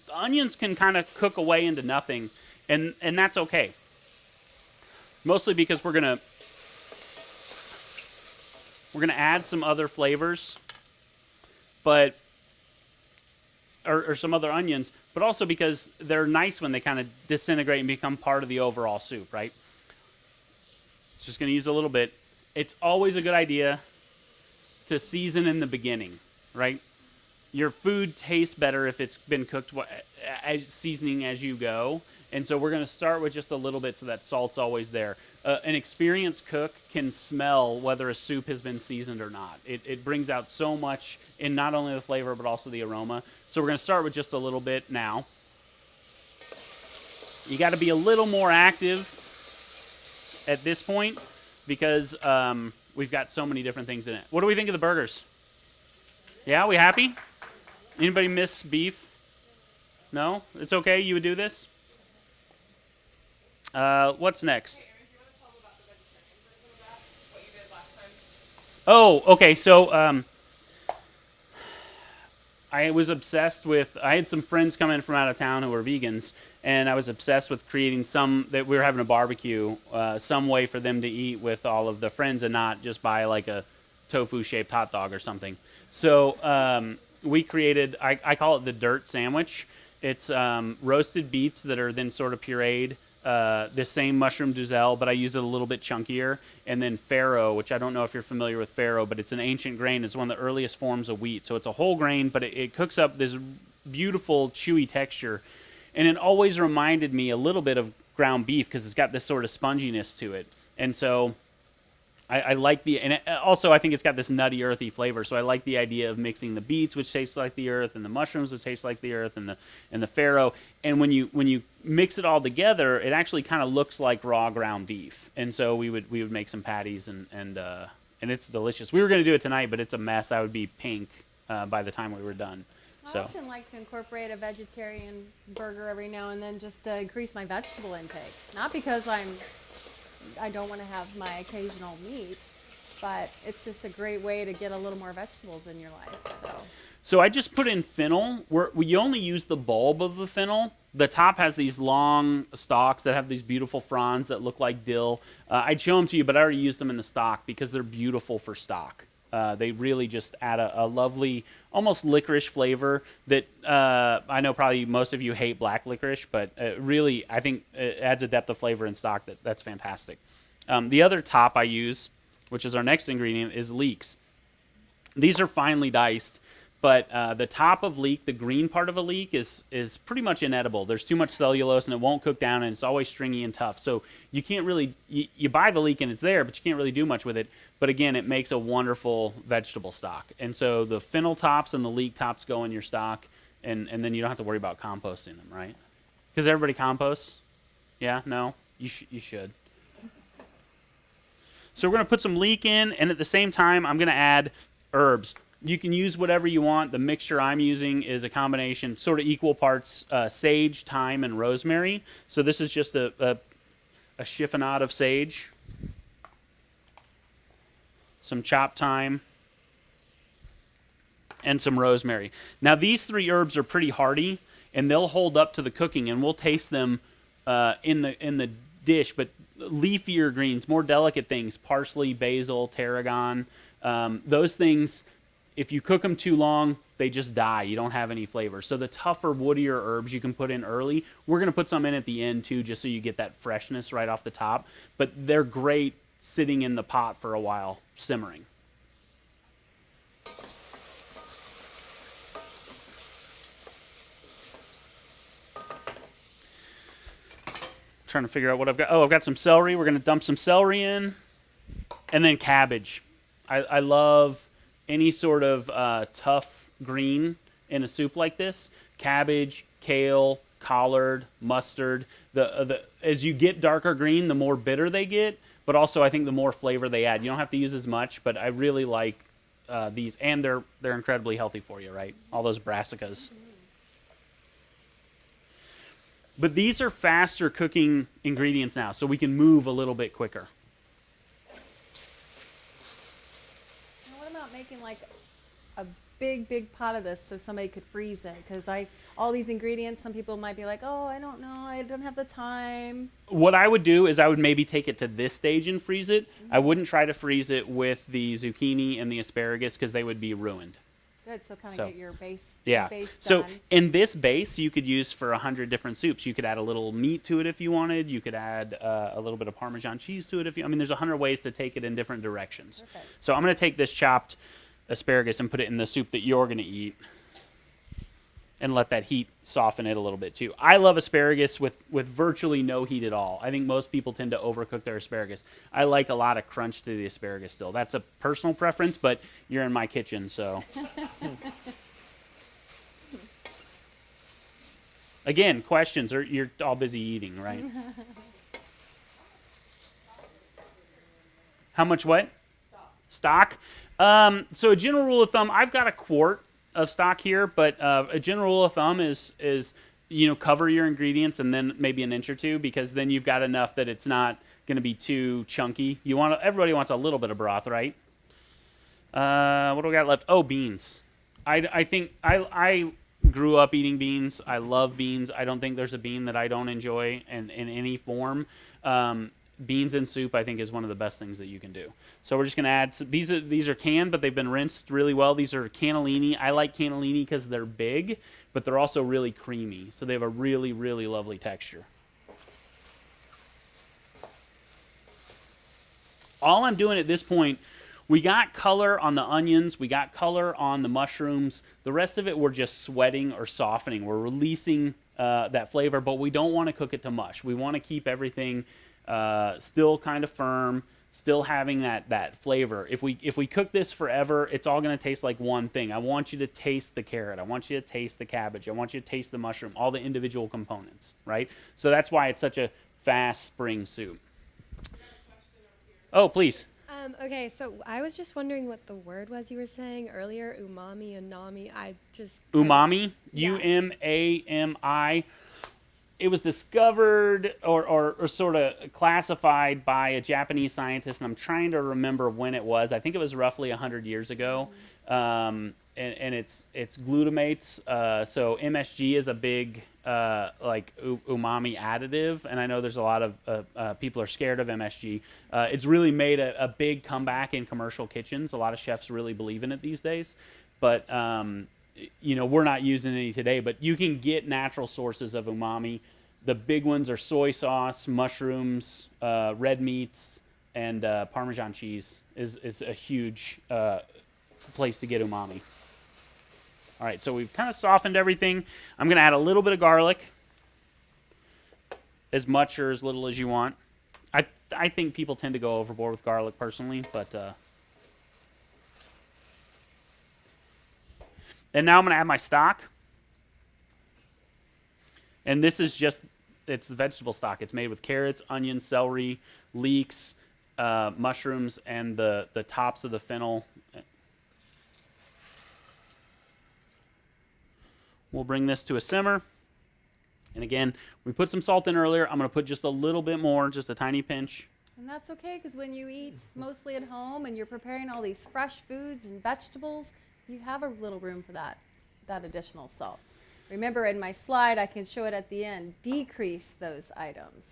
The onions can kind of cook away into nothing, and that's okay. Mostly because we're gonna add some other flavors, but or some other onions, but also because they're nice when they kind of disintegrate and become part of the overall soup, right? Just gonna use a little bit. It's always a good idea to season in the beginning, right? Your food tastes better if it's been cooked seasoning as you go. And so we're going to start with just a little bit so that salt's always there. An experienced cook can smell whether a soup has been seasoned or not. It brings out so much in not only the flavor but also the aroma. So we're going to start with just a little bit now. You got to be a little more active at this point because we've got so many different things in it. What do we think of the burgers? Yeah, we happy? Anybody miss beef? No? It's okay? You would do this? What's next? Oh, okay. So I was obsessed with, I had some friends come in from out of town who were vegans, and I was obsessed with creating that we were having a barbecue, some way for them to eat with all of the friends and not just buy like a tofu-shaped hot dog or something. So we created, I call it the dirt sandwich. It's roasted beets that are then sort of pureed, the same mushroom duzel, but I use it a little bit chunkier, and then farro, which I don't know if you're familiar with farro, but it's an ancient grain. It's one of the earliest forms of wheat. So it's a whole grain, but it cooks up this beautiful, chewy texture. And it always reminded me a little bit of ground beef because it's got this sort of sponginess to it. And so I like also I think it's got this nutty, earthy flavor. So I like the idea of mixing the beets, which taste like the earth, and the mushrooms, which taste like the earth, and the farro. And when you mix it all together, it actually kind of looks like raw ground beef. And so we would make some patties, and it's delicious. We were going to do it tonight, but it's a mess. I would be pink by the time we were done. I So often like to incorporate a vegetarian burger every now and then just to increase my vegetable intake. Not because I don't want to have my occasional meat, but it's just a great way to get a little more vegetables in your life. So I just put in fennel. We only use the bulb of the fennel. The top has these long stalks that have these beautiful fronds that look like dill. I'd show them to you, but I already used them in the stock because they're beautiful for stock. They really just add a lovely, almost licorice flavor that I know probably most of you hate black licorice, but really I think it adds a depth of flavor in stock that's fantastic. The other top I use, which is our next ingredient, is leeks. These are finely diced, but the top of leek, the green part of a leek, is pretty much inedible. There's too much cellulose and it won't cook down, and it's always stringy and tough. So you can't really, you buy the leek and it's there, but you can't really do much with it. But again, it makes a wonderful vegetable stock. And so the fennel tops and the leek tops go in your stock, and then you don't have to worry about composting them, right? Because everybody composts? Yeah? No? You should. So we're going to put some leek in, and at the same time, I'm going to add herbs. You can use whatever you want. The mixture I'm using is a combination, sort of equal parts sage, thyme, and rosemary. So this is just a chiffonade of sage, some chopped thyme, and some rosemary. Now these three herbs are pretty hardy, and they'll hold up to the cooking, and we'll taste them in the dish. But leafier greens, more delicate things, parsley, basil, tarragon, those things, if you cook them too long, they just die. You don't have any flavor. So the tougher, woodier herbs you can put in early. We're going to put some in at the end too, just so you get that freshness right off the top. But they're great sitting in the pot for a while, simmering. Trying to figure out what I've got. Oh, I've got some celery. We're going to dump some celery in. And then cabbage. I love any sort of tough green in a soup like this. Cabbage, kale, collard, mustard. As you get darker green, the more bitter they get, but also I think the more flavor they add. You don't have to use as much, but I really like these, and they're incredibly healthy for you, right? All those brassicas. But these are faster cooking ingredients now, so we can move a little bit quicker. Now what about making like a big pot of this so somebody could freeze it? Because all these ingredients, some people might be like, oh, I don't know, I don't have the time. What I would do is I would maybe take it to this stage and freeze it. I wouldn't try to freeze it with the zucchini and the asparagus because they would be ruined. Good, so kind of get your base, Yeah. base So done. in this base, you could use for 100 different soups. You could add a little meat to it if you wanted. You could add a little bit of Parmesan cheese to it if you. I mean, there's 100 ways to take it in different directions. Perfect. So I'm going to take this chopped asparagus and put it in the soup that you're going to eat, and let that heat soften it a little bit too. I love asparagus with virtually no heat at all. I think most people tend to overcook their asparagus. I like a lot of crunch to the asparagus still. That's a personal preference, but you're in my kitchen, so. Again, questions, or you're all busy eating, right? How much what? Stock. So a general rule of thumb, I've got a quart of stock here, but a general rule of thumb is cover your ingredients and then maybe an inch or two, because then you've got enough that it's not going to be too chunky. Everybody wants a little bit of broth, right? What do we got left? Oh, beans. I think I grew up eating beans. I love beans. I don't think there's a bean that I don't enjoy in any form. Beans in soup, I think, is one of the best things that you can do. So we're just going to add, these are canned, but they've been rinsed really well. These are cannellini. I like cannellini because they're big, but they're also really creamy. So they have a really, really lovely texture. All I'm doing at this point, we got color on the onions, we got color on the mushrooms. The rest of it we're just sweating or softening. We're releasing that flavor, but we don't want to cook it to mush. We want to keep everything still kind of firm, still having that flavor. If we cook this forever, it's all going to taste like one thing. I want you to taste the carrot. I want you to taste the cabbage. I want you to taste the mushroom, all the individual components, right? So that's why it's such a fast spring soup. Oh, please. Okay, so I was just wondering what the word was you were saying earlier, umami and nami. Umami, Yeah. UMAMI. It was discovered or sort of classified by a Japanese scientist, and I'm trying to remember when it was. I think it was roughly 100 years ago. And it's glutamates. So MSG is a big umami additive, and I know there's a lot of people are scared of MSG. It's really made a big comeback in commercial kitchens. A lot of chefs really believe in it these days, but we're not using any today. But you can get natural sources of umami. The big ones are soy sauce, mushrooms, red meats, and Parmesan cheese is a huge place to get umami. All right, so we've kind of softened everything. I'm going to add a little bit of garlic, as much or as little as you want. I think people tend to go overboard with garlic personally, but and now I'm going to add my stock. And this is it's the vegetable stock. It's made with carrots, onions, celery, leeks, mushrooms, and the tops of the fennel. We'll bring this to a simmer. And again, we put some salt in earlier. I'm going to put just a little bit more, just a tiny pinch. And that's okay, because when you eat mostly at home and you're preparing all these fresh foods and vegetables, you have a little room for that additional salt. Remember, in my slide, I can show it at the end, decrease those items.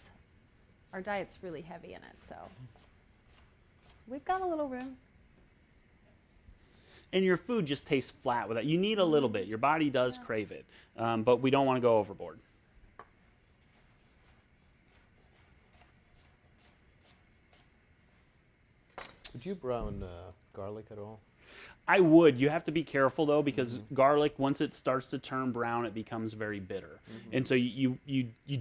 Our diet's really heavy in it, so we've got a little room. And your food just tastes flat with that. You need a little bit. Your body does crave it, but we don't want to go overboard. Would you brown garlic at all? I would. You have to be careful, though, because garlic, once it starts to turn brown, it becomes very bitter. And so you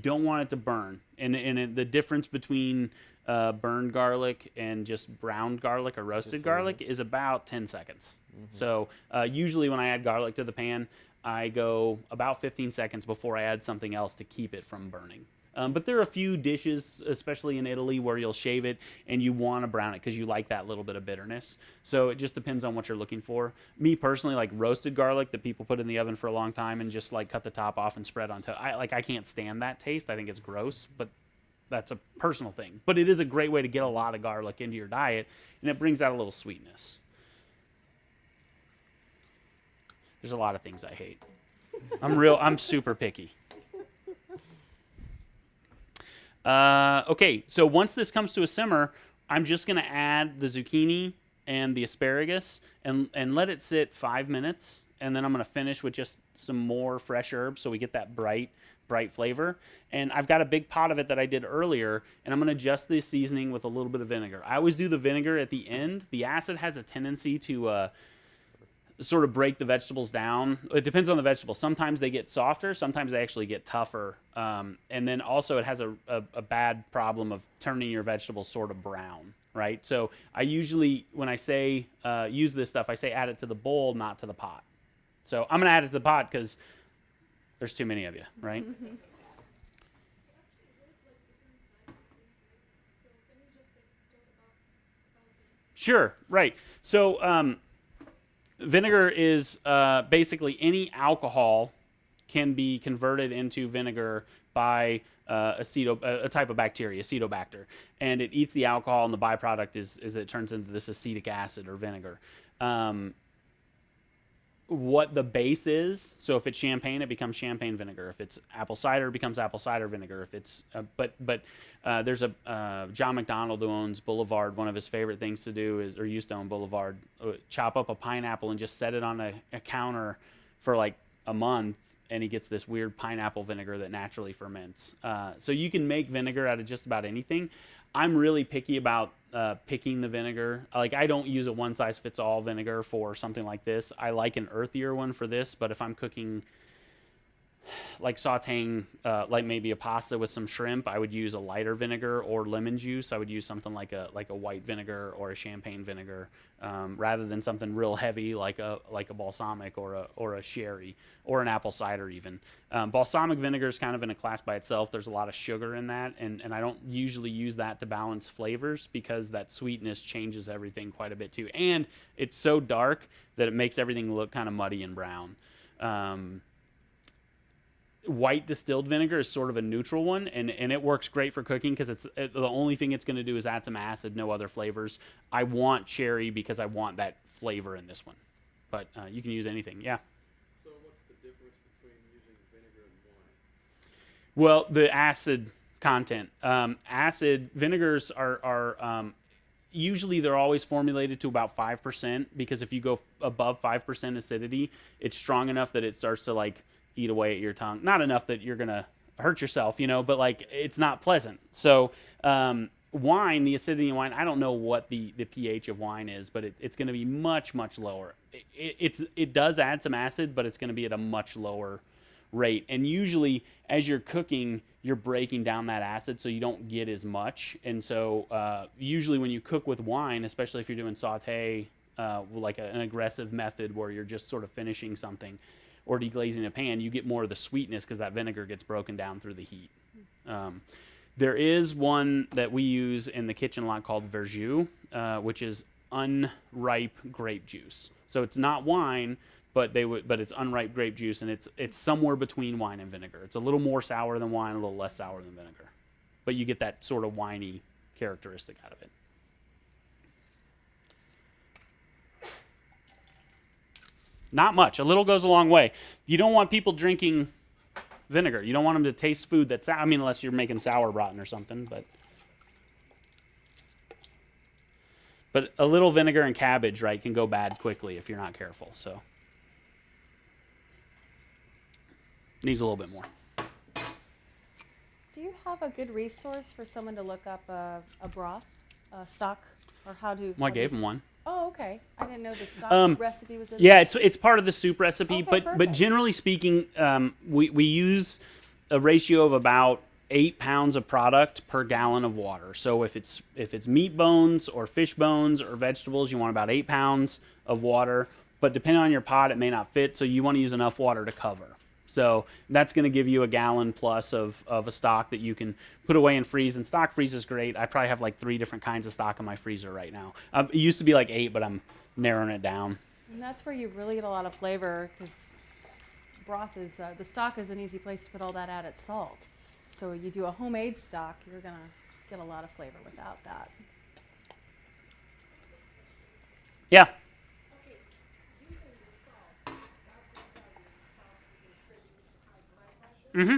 don't want it to burn. And the difference between burned garlic and just browned garlic or roasted garlic is about 10 seconds. So usually when I add garlic to the pan, I go about 15 seconds before I add something else to keep it from burning. But there are a few dishes, especially in Italy, where you'll shave it and you want to brown it because you like that little bit of bitterness. So it just depends on what you're looking for. Me personally, like roasted garlic that people put in the oven for a long time and just like cut the top off and spread on toast. I can't stand that taste. I think it's gross, but that's a personal thing. But it is a great way to get a lot of garlic into your diet, and it brings out a little sweetness. There's a lot of things I hate. I'm super picky. Okay, so once this comes to a simmer, I'm just going to add the zucchini and the asparagus and let it sit 5 minutes, and then I'm going to finish with just some more fresh herbs so we get that bright flavor. And I've got a big pot of it that I did earlier, and I'm going to adjust the seasoning with a little bit of vinegar. I always do the vinegar at the end. The acid has a tendency to sort of break the vegetables down. It depends on the vegetable. Sometimes they get softer, sometimes they actually get tougher. And then also it has a bad problem of turning your vegetables sort of brown, right? So I usually, when I say use this stuff, I say add it to the bowl, not to the pot. So I'm gonna add it to the pot because There's too many of you, right? Sure, right. So vinegar is basically any alcohol can be converted into vinegar by a type of bacteria, acetobacter, and it eats the alcohol, and the byproduct is it turns into this acetic acid or vinegar. What the base is, so if it's champagne, it becomes champagne vinegar. If it's apple cider, it becomes apple cider vinegar. If it's there's a John McDonald who owns Boulevard. One of his favorite things to do is, or used to own Boulevard, chop up a pineapple and just set it on a counter for like a month, and he gets this weird pineapple vinegar that naturally ferments. So you can make vinegar out of just about anything. I'm really picky about picking the vinegar. Like, I don't use a one-size-fits-all vinegar for something like this. I like an earthier one for this, but if I'm cooking, like sauteing, like maybe a pasta with some shrimp, I would use a lighter vinegar, or lemon juice. I would use something like a white vinegar or a champagne vinegar, rather than something real heavy like a balsamic or a sherry or an apple cider even. Balsamic vinegar is kind of in a class by itself. There's a lot of sugar in that, and I don't usually use that to balance flavors because that sweetness changes everything quite a bit too. And it's so dark that it makes everything look kind of muddy and brown. White distilled vinegar is sort of a neutral one, and it works great for cooking because the only thing it's going to do is add some acid, no other flavors. I want cherry because I want that flavor in this one, but you can use anything. Yeah. So what's the difference between using vinegar and wine? Well, the acid content. Vinegars are usually they're always formulated to about 5%, because if you go above 5% acidity, it's strong enough that it starts to like eat away at your tongue. Not enough that you're gonna hurt yourself, but like it's not pleasant. So wine, the acidity in wine, I don't know what the pH of wine is, but it's going to be much, much lower. It does add some acid, but it's going to be at a much lower rate. And usually as you're cooking, you're breaking down that acid so you don't get as much. And so usually when you cook with wine, especially if you're doing saute, like an aggressive method where you're just sort of finishing something, or deglazing a pan, you get more of the sweetness because that vinegar gets broken down through the heat. There is one that we use in the kitchen a lot called verjus, which is unripe grape juice. So it's not wine, but it's unripe grape juice, and it's somewhere between wine and vinegar. It's a little more sour than wine, a little less sour than vinegar, but you get that sort of winey characteristic out of it. Not much. A little goes a long way. You don't want people drinking vinegar. You don't want them to taste food that's, unless you're making sauerbraten or something, but a little vinegar and cabbage, right, can go bad quickly if you're not careful. So needs a little bit more. Do you have a good resource for someone to look up a broth, stock, or how to? Well, I gave them one. Oh, okay. I didn't know the stock recipe was in Yeah, there. it's part of the soup recipe, Okay, but generally speaking, we use a ratio of about 8 pounds of product per gallon of water. So if it's meat bones or fish bones or vegetables, you want about 8 pounds of water. But depending on your pot, it may not fit, so you want to use enough water to cover. So that's going to give you a gallon plus of a stock that you can put away and freeze. And stock freeze is great. I probably have like 3 different kinds of stock in my freezer right now. It used to be like 8, but I'm narrowing it down. And that's where you really get a lot of flavor, because broth is, the stock is an easy place to put all that added salt. So you do a homemade stock, you're going to get a lot of flavor without that. Yeah. Mm-hmm.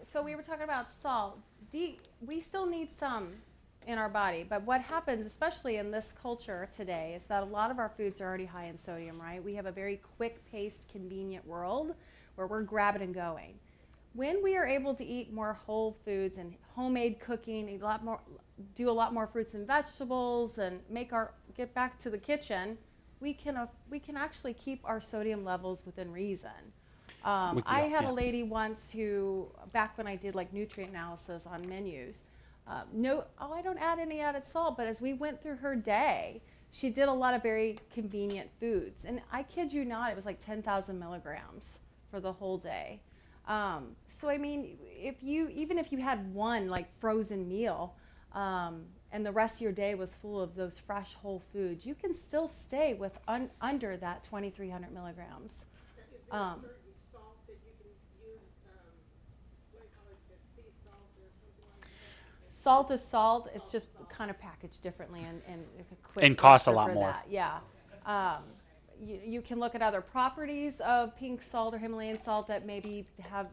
So we were talking about salt. We still need some in our body, but what happens, especially in this culture today, is that a lot of our foods are already high in sodium, right? We have a very quick-paced, convenient world where we're grabbing and going. When we are able to eat more whole foods and homemade cooking, do a lot more fruits and vegetables, and get back to the kitchen, we can actually keep our sodium levels within reason. I had a lady once who, back when I did like nutrient analysis on menus, I don't add any added salt, but as we went through her day, she did a lot of very convenient foods. And I kid you not, it was like 10,000 milligrams for the whole day. So I mean, even if you had one like frozen meal, and the rest of your day was full of those fresh whole foods, you can still stay with under that 2,300 milligrams. Is there a certain salt that you can use? What do you call it? The sea salt or something like that? Salt is salt. It's just kind of packaged differently and a quick And costs a answer lot for more. that. Yeah. You can look at other properties of pink salt or Himalayan salt that maybe have,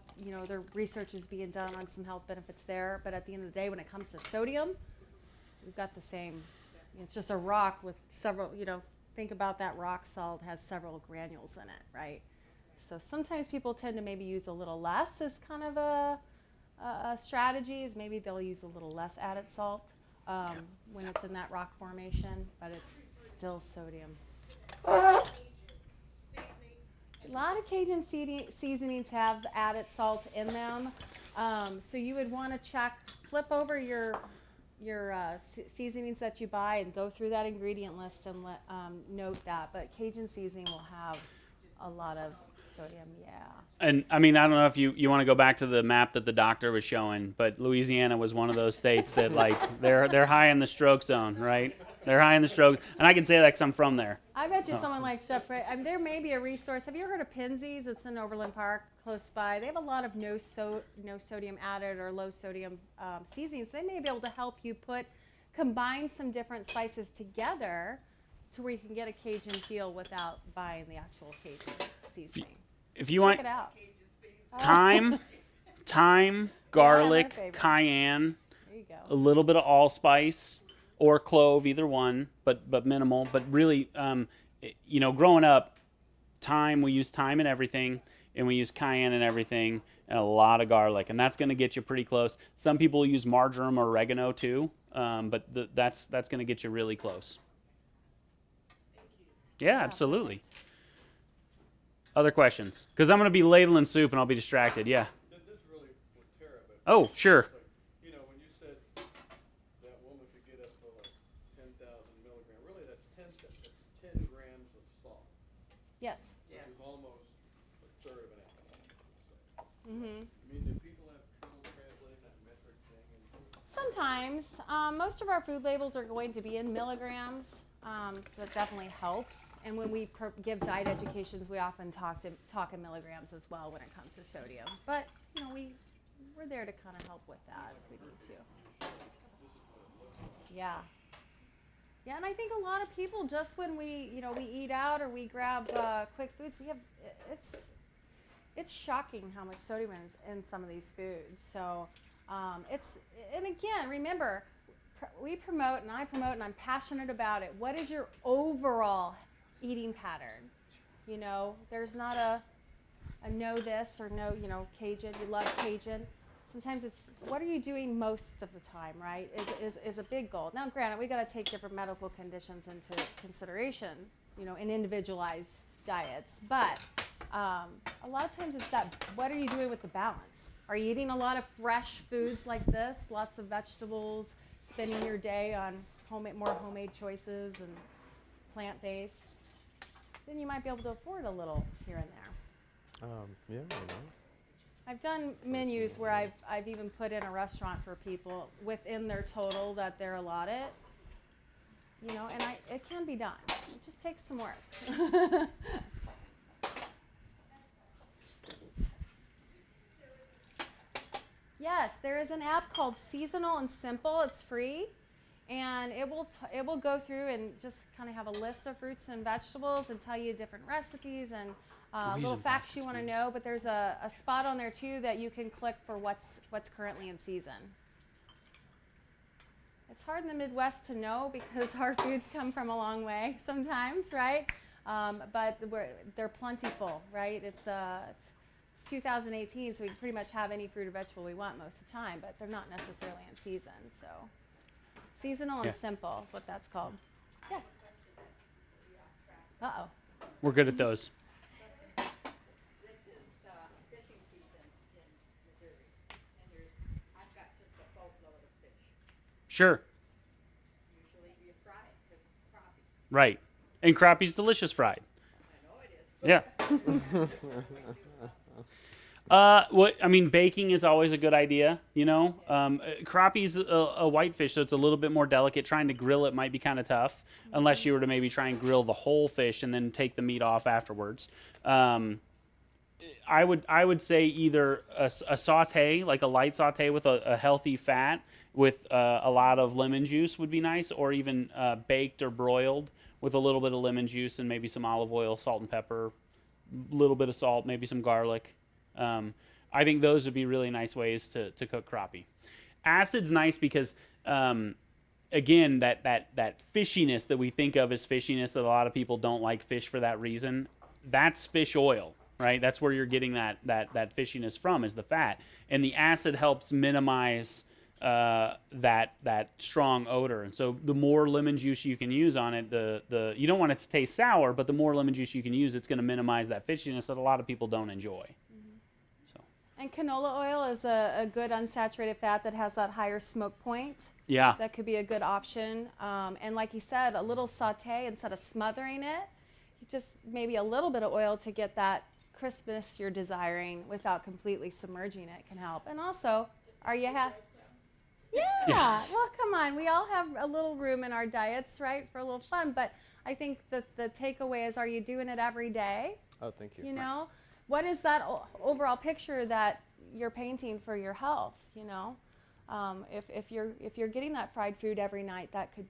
their research is being done on some health benefits there. But at the end of the day, when it comes to sodium, we've got the same. It's just a rock with several, think about that rock salt has several granules in it, right? So sometimes people tend to maybe use a little less as kind of a strategy, is maybe they'll use a little less added salt when it's in that rock formation, but it's still sodium. A lot of Cajun seasonings have added salt in them, so you would want to flip over your seasonings that you buy and go through that ingredient list and note that. But Cajun seasoning will have a lot of sodium, yeah. And I mean, I don't know if you want to go back to the map that the doctor was showing, but Louisiana was one of those states that like they're high in the stroke zone, right? They're high in the stroke, and I can say that because I'm from there. I bet you someone like Chef Prater, there may be a resource. Have you ever heard of Pinsy's? It's in Overland Park, close by. They have a lot of no sodium added or low sodium seasonings. They may be able to help you combine some different spices together to where you can get a Cajun feel without buying the actual Cajun seasoning. If you want Check it out. thyme, garlic, favorite. cayenne, There you a go. little bit of allspice or clove, either one, but minimal. But really, growing up, we use thyme in everything, and we use cayenne in everything, and a lot of garlic, and that's going to get you pretty close. Some people use marjoram or oregano too, but that's going to get you really close. Yeah, absolutely. Other questions? Because I'm going to be ladling soup and I'll be distracted. Yeah. This is really for Tara, but Oh, sure. like, when you said that woman could get up to like 10,000 milligrams, really that's 10 grams of salt, Yes. which is almost a third of an alcohol. Mm-hmm. I mean, do people have trouble translating that metric thing? Sometimes. Most of our food labels are going to be in milligrams, so that definitely helps. And when we give diet educations, we often talk in milligrams as well when it comes to sodium. But we're there to kind of help with that if we need to. Yeah. Yeah, and I think a lot of people, just when we eat out or we grab quick foods, it's shocking how much sodium is in some of these foods. So and again, remember, we promote and I promote and I'm passionate about it. What is your overall eating pattern? There's not a no this or no, Cajun. You love Cajun. Sometimes it's what are you doing most of the time, right? Is a big goal. Now, granted, we got to take different medical conditions into consideration, in individualized diets. But a lot of times it's that what are you doing with the balance? Are you eating a lot of fresh foods like this, lots of vegetables, spending your day on more homemade choices and plant-based? Then you might be able to afford a little here and there. Yeah, I've done menus where I've even put in a restaurant for people within their total that they're allotted, and it can be done. It just takes some work. Yes, there is an app called Seasonal and Simple. It's free, and it will go through and just kind of have a list of fruits and vegetables and tell you different recipes and little facts you want to know. But there's a spot on there too that you can click for what's currently in season. It's hard in the Midwest to know because our foods come from a long way sometimes, right? But they're plentiful, right? It's 2018, so we can pretty much have any fruit or vegetable we want most of the time, but they're not necessarily in season. So seasonal and simple is what that's called. Yes. Uh-oh. We're good at those. This is fishing season in Missouri, and I've got just a boatload of fish. Sure. Usually you fry it because it's crappie. Right. And crappies delicious fried. I know it is. Yeah. What I mean, baking is always a good idea. You know, crappie's a whitefish, so it's a little bit more delicate. Trying to grill it might be kind of tough, unless you were to maybe try and grill the whole fish and then take the meat off afterwards. I would say either a saute, like a light saute with a healthy fat with a lot of lemon juice would be nice, or even baked or broiled with a little bit of lemon juice and maybe some olive oil, salt and pepper, a little bit of salt, maybe some garlic. I think those would be really nice ways to cook crappie. Acid's nice because, again, that fishiness that we think of as fishiness that a lot of people don't like fish for that reason, that's fish oil, right? That's where you're getting that fishiness from, is the fat. And the acid helps minimize that strong odor. And so the more lemon juice you can use on it, the you don't want it to taste sour, but the more lemon juice you can use, it's going to minimize that fishiness that a lot of people don't enjoy. And canola oil is a good unsaturated fat that has that higher smoke point. Yeah. That could be a good option. And like you said, a little saute instead of smothering it. Just maybe a little bit of oil to get that crispness you're desiring without completely submerging it can help. And also, are you Yeah. Well, come on. We all have a little room in our diets, right, for a little fun. But I think that the takeaway is, are you doing it every day? Oh, thank you. You know? What is that overall picture that you're painting for your health? You know, if you're getting that fried food every night, that could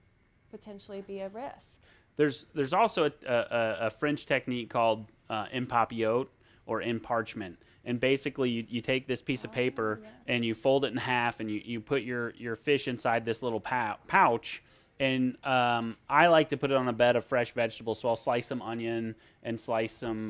potentially be a risk. There's also a French technique called en papillote or en parchment, and basically you take this piece of paper and you fold it in half and you put your fish inside this little pouch. And I like to put it on a bed of fresh vegetables, so I'll slice some onion and slice some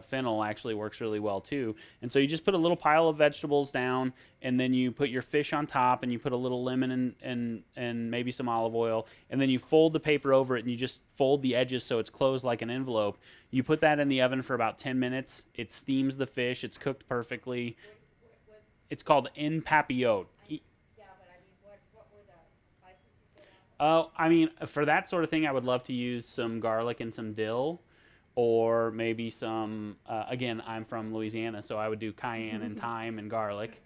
fennel. Actually works really well too. And so you just put a little pile of vegetables down, and then you put your fish on top, and you put a little lemon and maybe some olive oil, and then you fold the paper over it, and you just fold the edges so it's closed like an envelope. You put that in the oven for about 10 minutes. It steams the fish. It's cooked perfectly. It's called en papillote. Oh, I mean, for that sort of thing, I would love to use some garlic and some dill, or maybe some, again, I'm from Louisiana, so I would do cayenne and thyme and garlic.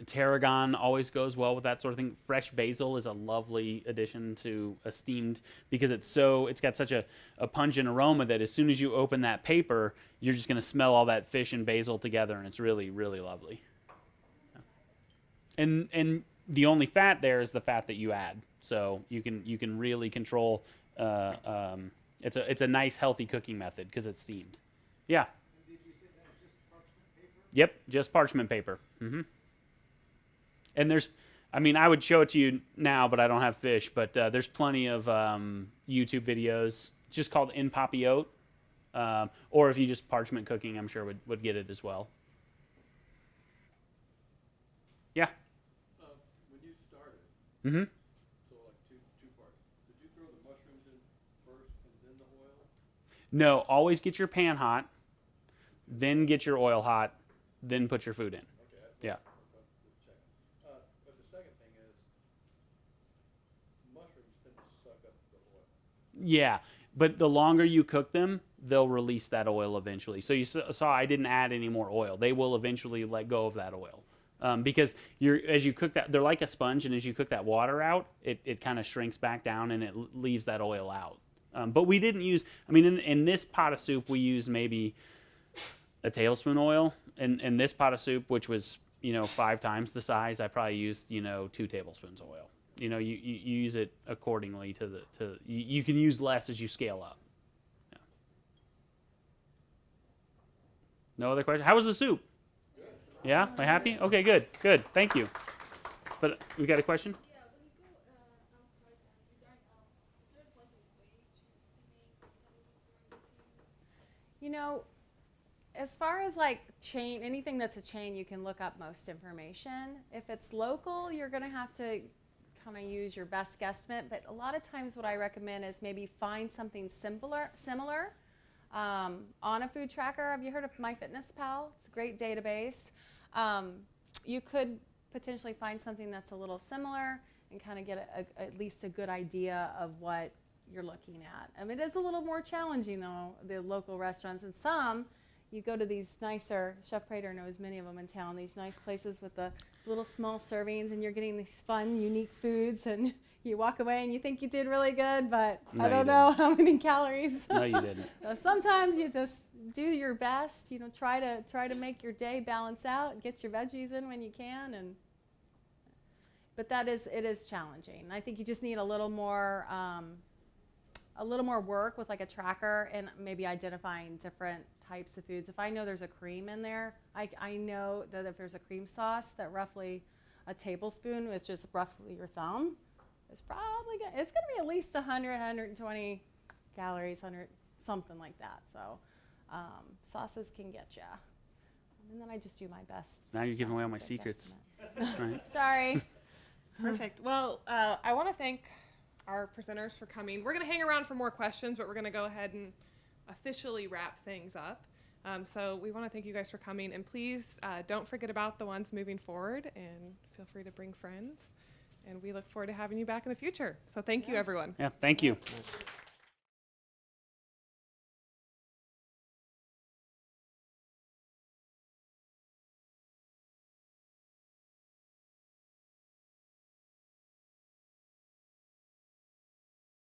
Tarragon always goes well with that sort of thing. Fresh basil is a lovely addition to a steamed, because it's got such a pungent aroma that as soon as you open that paper, you're just going to smell all that fish and basil together, and it's really, really lovely. And the only fat there is the fat that you add, so you can really control. It's a nice healthy cooking method because it's steamed. Yeah. Did you say that's just parchment paper? Yep, just parchment paper. And I would show it to you now, but I don't have fish. But there's plenty of YouTube videos. It's just called en papillote, or if you just parchment cooking, I'm sure would get it as well. Yeah. Mm-hmm. So like two parts. Did you throw the mushrooms in first and then the oil? No, always get your pan hot, then get your oil hot, then put your food in. Okay. Yeah. But the second thing is, mushrooms tend to suck up the oil. Yeah, but the longer you cook them, they'll release that oil eventually. So you saw I didn't add any more oil. They will eventually let go of that oil. Because as you cook that, they're like a sponge, and as you cook that water out, it kind of shrinks back down and it leaves that oil out. But we didn't use, in this pot of soup, we used maybe a tablespoon oil. In this pot of soup, which was, 5 times the size, I probably used, 2 tablespoons of oil. You use it accordingly you can use less as you scale up. Yeah. No other questions? How was the soup? Yeah, are you happy? Okay, good. Thank you. But we got a question? Yeah, when you go outside and you dine out, is there like a way to estimate the calories for your routine? As far as like chain, anything that's a chain, you can look up most information. If it's local, you're going to have to kind of use your best guesstimate. But a lot of times what I recommend is maybe find something similar on a food tracker. Have you heard of MyFitnessPal? It's a great database. You could potentially find something that's a little similar. and kind of get at least a good idea of what you're looking at. It is a little more challenging though, the local restaurants, and some you go to these nicer, Chef Prater knows many of them in town, these nice places with the little small servings, and you're getting these fun, unique foods, and you walk away and you think you did really good, but No, I you don't know didn't. how many calories. No, you didn't. So sometimes you just do your best, try to make your day balance out, get your veggies in when you can, but it is challenging. I think you just need a little more work with like a tracker and maybe identifying different types of foods. If I know there's a cream in there, I know that if there's a cream sauce, that roughly a tablespoon, which is roughly your thumb, is probably it's going to be at least 100, 120 calories, 100, something like that. So sauces can get you. And then I just do my best. Now you're giving away all my Good secrets. guesstimate. Right. Sorry. Perfect. Well, I want to thank our presenters for coming. We're going to hang around for more questions, but we're going to go ahead and officially wrap things up. So we want to thank you guys for coming, and please don't forget about the ones moving forward, and feel free to bring friends. And we look forward to having you back in the future. So thank you, everyone. Yeah, thank you. Right.